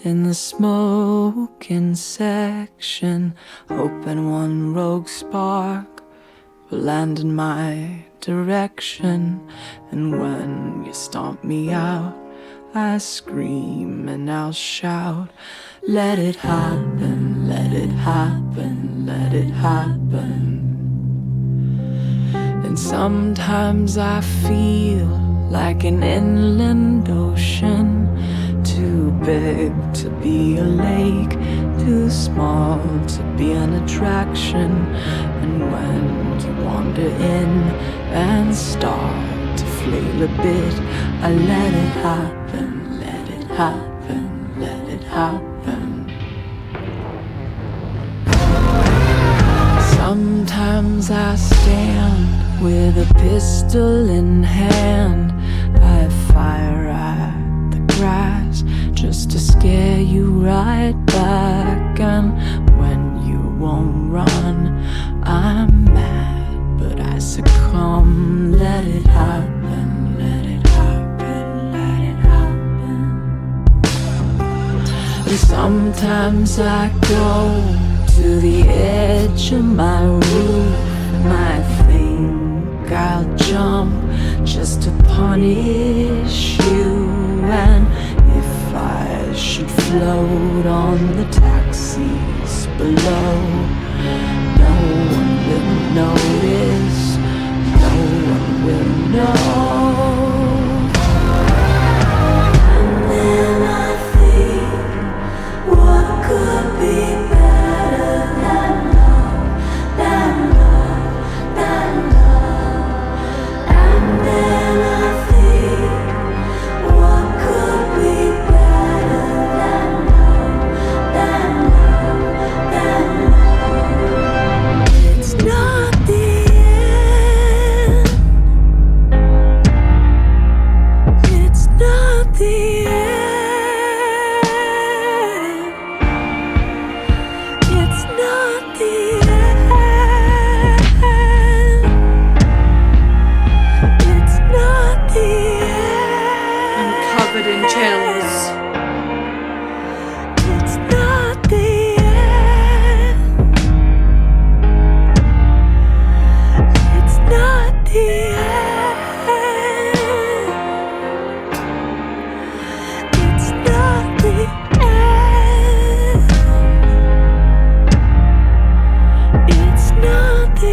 in the smoking section, hoping one rogue spark will land in my direction. And when you stomp me out, I scream and I'll shout, let it happen, let it happen, let it happen. And sometimes I feel like an inland ocean, too big to be a lake, too small to be an attraction. And when you wander in and start to flail a bit, I let it happen, let it happen, let it happen. Sometimes I stand with a pistol in hand, I fire at the grass, just to scare you right back. And when you won't run, I'm mad, but I succumb. Let it happen, let it happen, let it happen. And sometimes I go to the edge of my roof, and I think I'll jump just to punish you. And if I should float on the taxis below, no one will notice, no one will know. And then I think, what could be better than love, than love, than love? And then I think, what could be better than love, than love, than love? It's not the end. It's not the end. It's not the end. It's not the end. I'm covered in chills. It's not the end. It's not the end. It's not the end. It's not the end. It's not the end. It's not the end. It's not the end. It's not the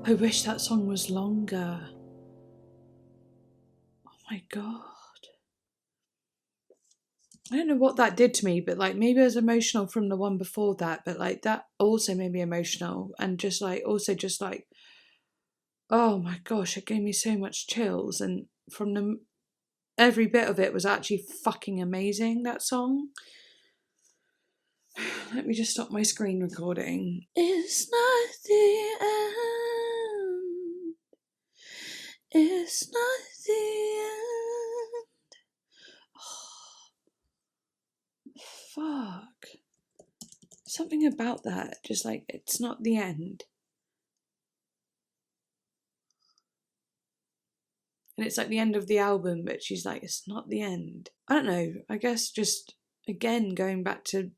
I wish that song was longer. Oh my god. I don't know what that did to me, but like maybe I was emotional from the one before that, but like that also made me emotional, and just like also just like, oh my gosh, it gave me so much chills. And from the every bit of it was actually fucking amazing, that song. Let me just stop my screen recording. It's not the end. It's not the end. Oh, fuck. Something about that, just like, it's not the end. And it's like the end of the album, but she's like, it's not the end. I don't know, I guess just, again, going back to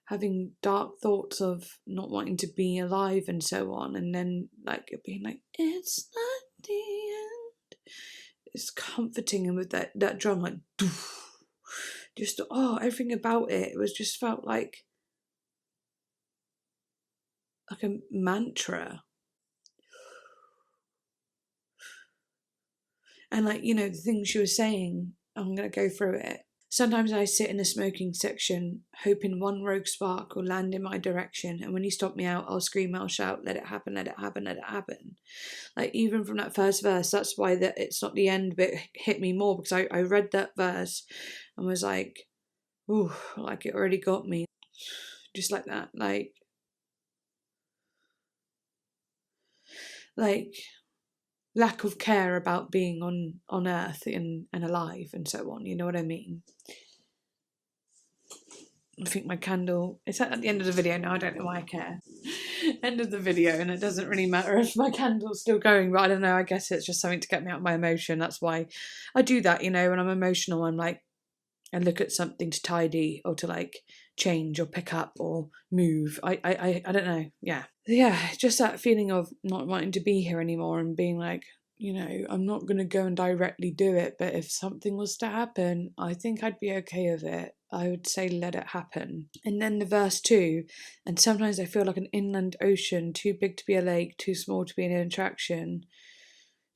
having dark thoughts of not wanting to be alive and so on, and then like it being like, it's not the end. It's comforting, and with that drum like doof, just everything about it was just felt like a mantra. And like, you know, the things she was saying, I'm gonna go through it. Sometimes I sit in the smoking section, hoping one rogue spark will land in my direction, and when you stop me out, I'll scream, I'll shout, let it happen, let it happen, let it happen. Like, even from that first verse, that's why that it's not the end bit hit me more, because I read that verse and was like, ooh, like it already got me. Just like that, like lack of care about being on earth and alive and so on, you know what I mean? I think my candle, it's at the end of the video now, I don't know why I care. End of the video, and it doesn't really matter if my candle's still going, but I don't know, I guess it's just something to get me out of my emotion. That's why I do that, you know, when I'm emotional, I'm like, I look at something to tidy or to like change or pick up or move. I don't know, yeah. Yeah, just that feeling of not wanting to be here anymore and being like, you know, I'm not going to go and directly do it, but if something was to happen, I think I'd be okay with it. I would say let it happen. And then the verse 2, and sometimes I feel like an inland ocean, too big to be a lake, too small to be an attraction.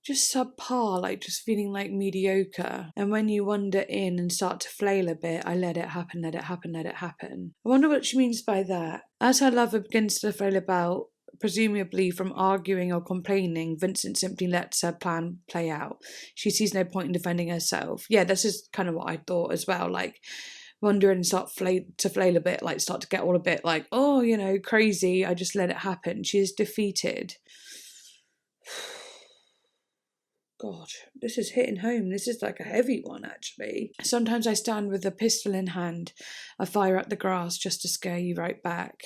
Just subpar, like just feeling like mediocre. And when you wander in and start to flail a bit, I let it happen, let it happen, let it happen. I wonder what she means by that. As her lover begins to flail about, presumably from arguing or complaining, Vincent simply lets her plan play out. She sees no point in defending herself. Yeah, this is kind of what I thought as well. Like, wander and start to flail a bit, like start to get all a bit like, oh, you know, crazy. I just let it happen. She is defeated. God, this is hitting home. This is like a heavy one, actually. Sometimes I stand with a pistol in hand, I fire at the grass just to scare you right back.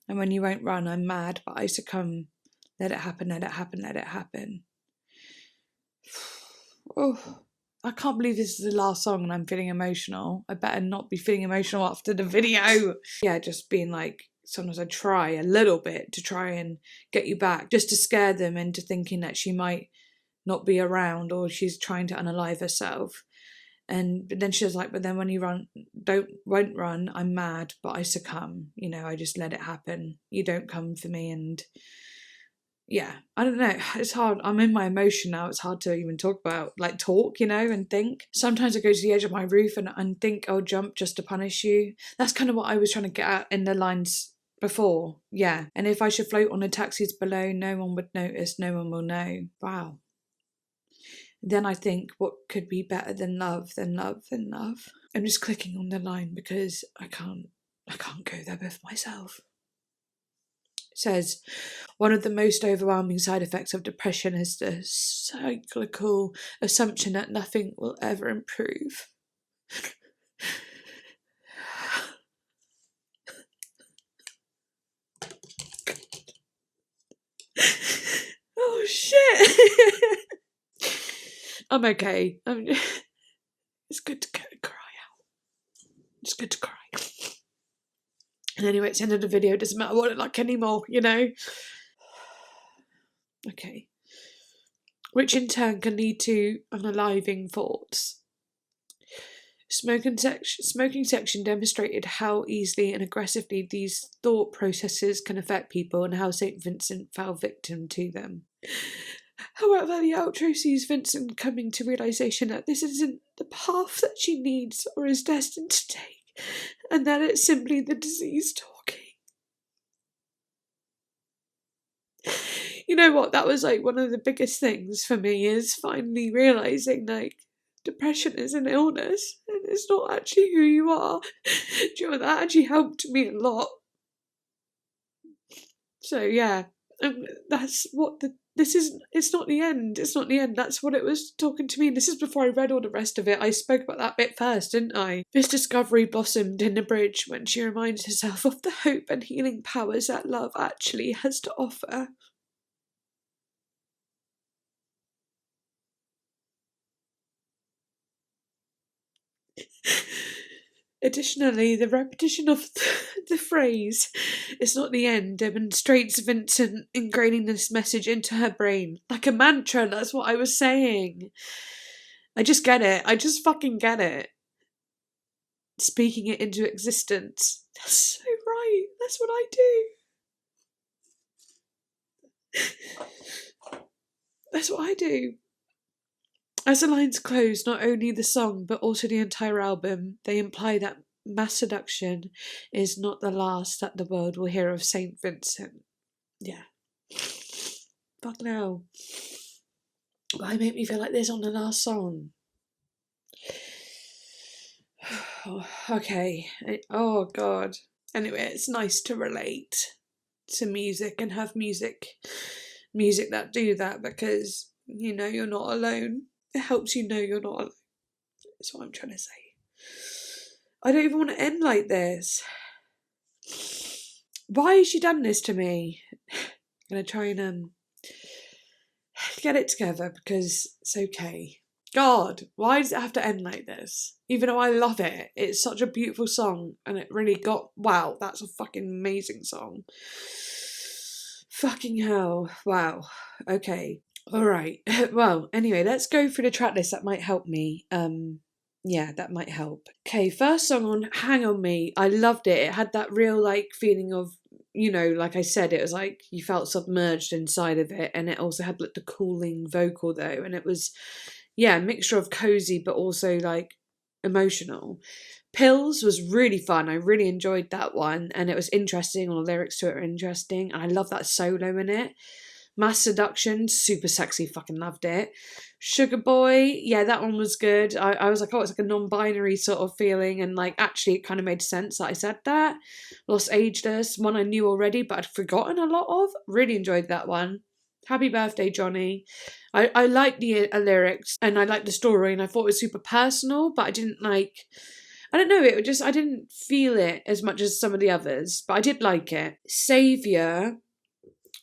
And when you won't run, I'm mad, but I succumb. Let it happen, let it happen, let it happen. Oh, I can't believe this is the last song and I'm feeling emotional. I better not be feeling emotional after the video. Yeah, just being like, sometimes I try a little bit to try and get you back, just to scare them into thinking that she might not be around or she's trying to unalive herself. But then she was like, but then when you won't run, I'm mad, but I succumb. You know, I just let it happen. You don't come for me. And yeah, I don't know. It's hard. I'm in my emotion now. It's hard to even talk, you know, and think. Sometimes I go to the edge of my roof and think I'll jump just to punish you. That's kind of what I was trying to get at in the lines before. Yeah. And if I should float on the taxis below, no one would notice. No one will know. Wow. Then I think, what could be better than love, than love, than love? I'm just clicking on the line because I can't go there with myself. It says, one of the most overwhelming side effects of depression is the cyclical assumption that nothing will ever improve. Oh shit. I'm okay. It's good to cry out. It's good to cry. And anyway, it's the end of the video. It doesn't matter what I like anymore, you know? Okay. Which in turn can lead to unaliving thoughts. Smoking section demonstrated how easily and aggressively these thought processes can affect people and how St. Vincent fell victim to them. However, the outro sees Vincent coming to realisation that this isn't the path that she needs or is destined to take, and that it's simply the disease talking. You know what, that was like one of the biggest things for me, is finally realising like depression is an illness and it's not actually who you are. Do you know, that actually helped me a lot. So yeah, that's what it's not the end. It's not the end. That's what it was talking to me. And this is before I read all the rest of it. I spoke about that bit first, didn't I? This discovery blossomed in the bridge when she reminds herself of the hope and healing powers that love actually has to offer. Additionally, the repetition of the phrase, "it's not the end," demonstrates Vincent ingraining this message into her brain. Like a mantra, that's what I was saying. I just get it. I just fucking get it. Speaking it into existence. That's so right. That's what I do. That's what I do. As the lines close, not only the song, but also the entire album, they imply that Masseduction is not the last that the world will hear of St. Vincent. Yeah. Fuck no. Why make me feel like this on the last song? Okay. Oh, God. Anyway, it's nice to relate to music and have music that do that, because, you know, you're not alone. It helps you know you're not alone. That's what I'm trying to say. I don't even want to end like this. Why has she done this to me? I'm going to try and get it together, because it's okay. God, why does it have to end like this? Even though I love it. It's such a beautiful song, and it really wow, that's a fucking amazing song. Fucking hell. Wow. Okay. All right. Well, anyway, let's go through the track list. That might help me. Yeah, that might help. Okay, first song on Hang On Me. I loved it. It had that real like feeling of, you know, like I said, it was like you felt submerged inside of it, and it also had like the cooling vocal though, and it was, yeah, a mixture of cozy but also like emotional. Pills was really fun. I really enjoyed that one, and it was interesting. All the lyrics to it are interesting, and I love that solo in it. Masseduction, super sexy, fucking loved it. Sugarboy, yeah, that one was good. I was like, oh, it's like a non-binary sort of feeling, and like actually it kind of made sense that I said that. Lost Ageless, one I knew already, but I'd forgotten a lot of. Really enjoyed that one. Happy Birthday, Johnny. I liked the lyrics, and I liked the story, and I thought it was super personal, but I didn't like, I don't know, it was just, I didn't feel it as much as some of the others, but I did like it. Saviour.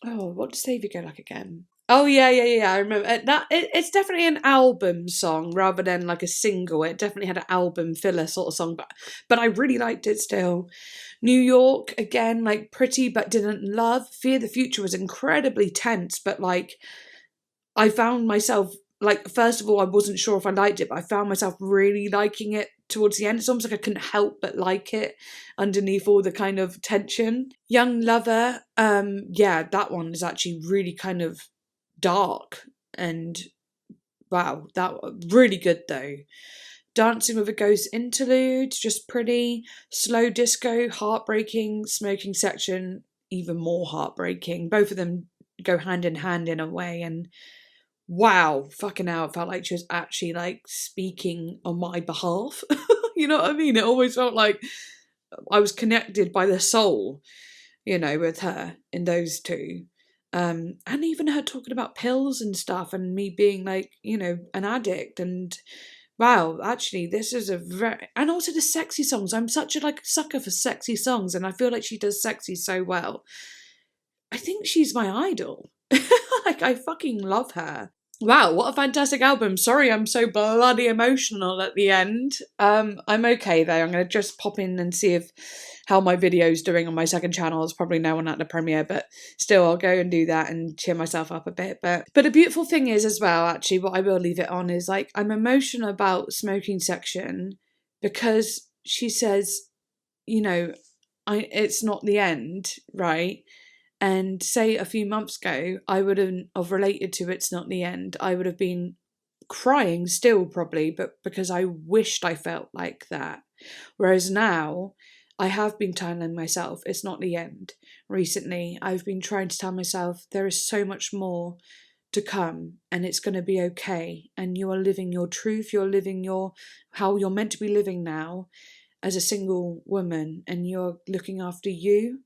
Oh, what does Saviour go like again? Oh yeah. I remember that. It's definitely an album song rather than like a single. It definitely had an album filler sort of song, but I really liked it still. New York again, like pretty but didn't love. Fear the Future was incredibly tense, but like I found myself like, first of all, I wasn't sure if I liked it, but I found myself really liking it towards the end. It's almost like I couldn't help but like it underneath all the kind of tension. Young Lover, yeah, that one is actually really kind of dark, and wow, that really good though. Dancing with a Ghost interlude, just pretty. Slow Disco, heartbreaking. Smoking Section, even more heartbreaking. Both of them go hand in hand in a way, and wow, fucking hell, it felt like she was actually like speaking on my behalf. You know what I mean? It always felt like I was connected by the soul, you know, with her in those two. And even her talking about pills and stuff, and me being like, you know, an addict. And wow, actually, this is a very, and also the sexy songs. I'm such a like sucker for sexy songs, and I feel like she does sexy so well. I think she's my idol. Like, I fucking love her. Wow, what a fantastic album. Sorry I'm so bloody emotional at the end. I'm okay though. I'm going to just pop in and see if how my video's doing on my second channel. There's probably no one at the premiere, but still I'll go and do that and cheer myself up a bit. But a beautiful thing is as well, actually, what I will leave it on is like, I'm emotional about Smoking Section because she says, you know, it's not the end, right? And say a few months ago, I wouldn't have related to It's Not the End. I would have been crying still probably, but because I wished I felt like that. Whereas now, I have been telling myself it's not the end. Recently, I've been trying to tell myself there is so much more to come, and it's going to be okay. And you are living your truth. You're living how you're meant to be living now as a single woman, and you're looking after you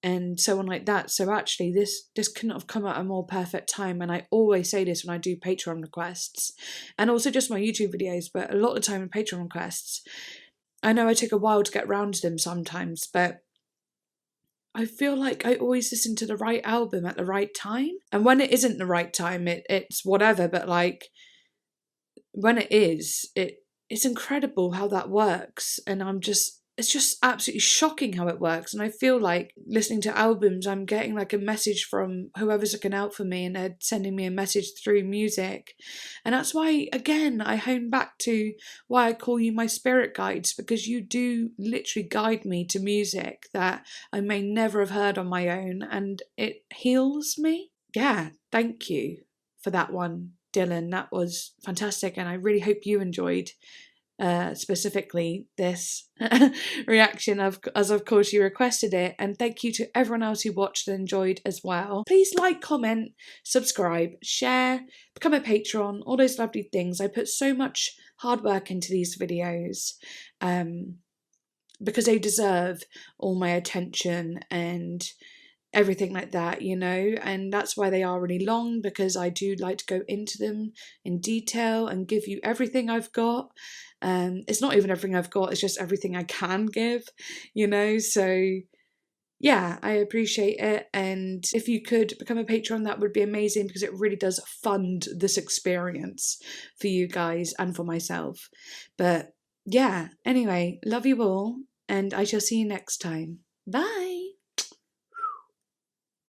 and so on like that. So actually this couldn't have come at a more perfect time, and I always say this when I do Patreon requests and also just my YouTube videos, but a lot of the time in Patreon requests, I know I take a while to get around to them sometimes, but I feel like I always listen to the right album at the right time, and when it isn't the right time, it's whatever, but like when it is, it's incredible how that works, and it's just absolutely shocking how it works. And I feel like listening to albums, I'm getting like a message from whoever's looking out for me, and they're sending me a message through music. And that's why, again, I hone back to why I call you my spirit guides, because you do literally guide me to music that I may never have heard on my own, and it heals me. Yeah, thank you for that one, Dylan. That was fantastic, and I really hope you enjoyed specifically this reaction as of course you requested it, and thank you to everyone else who watched and enjoyed as well. Please like, comment, subscribe, share, become a patron, all those lovely things. I put so much hard work into these videos because they deserve all my attention and everything like that, you know, and that's why they are really long, because I do like to go into them in detail and give you everything I've got. It's not even everything I've got, it's just everything I can give, you know, so yeah, I appreciate it. And if you could become a patron, that would be amazing, because it really does fund this experience for you guys and for myself. But yeah, anyway, love you all, and I shall see you next time. Bye.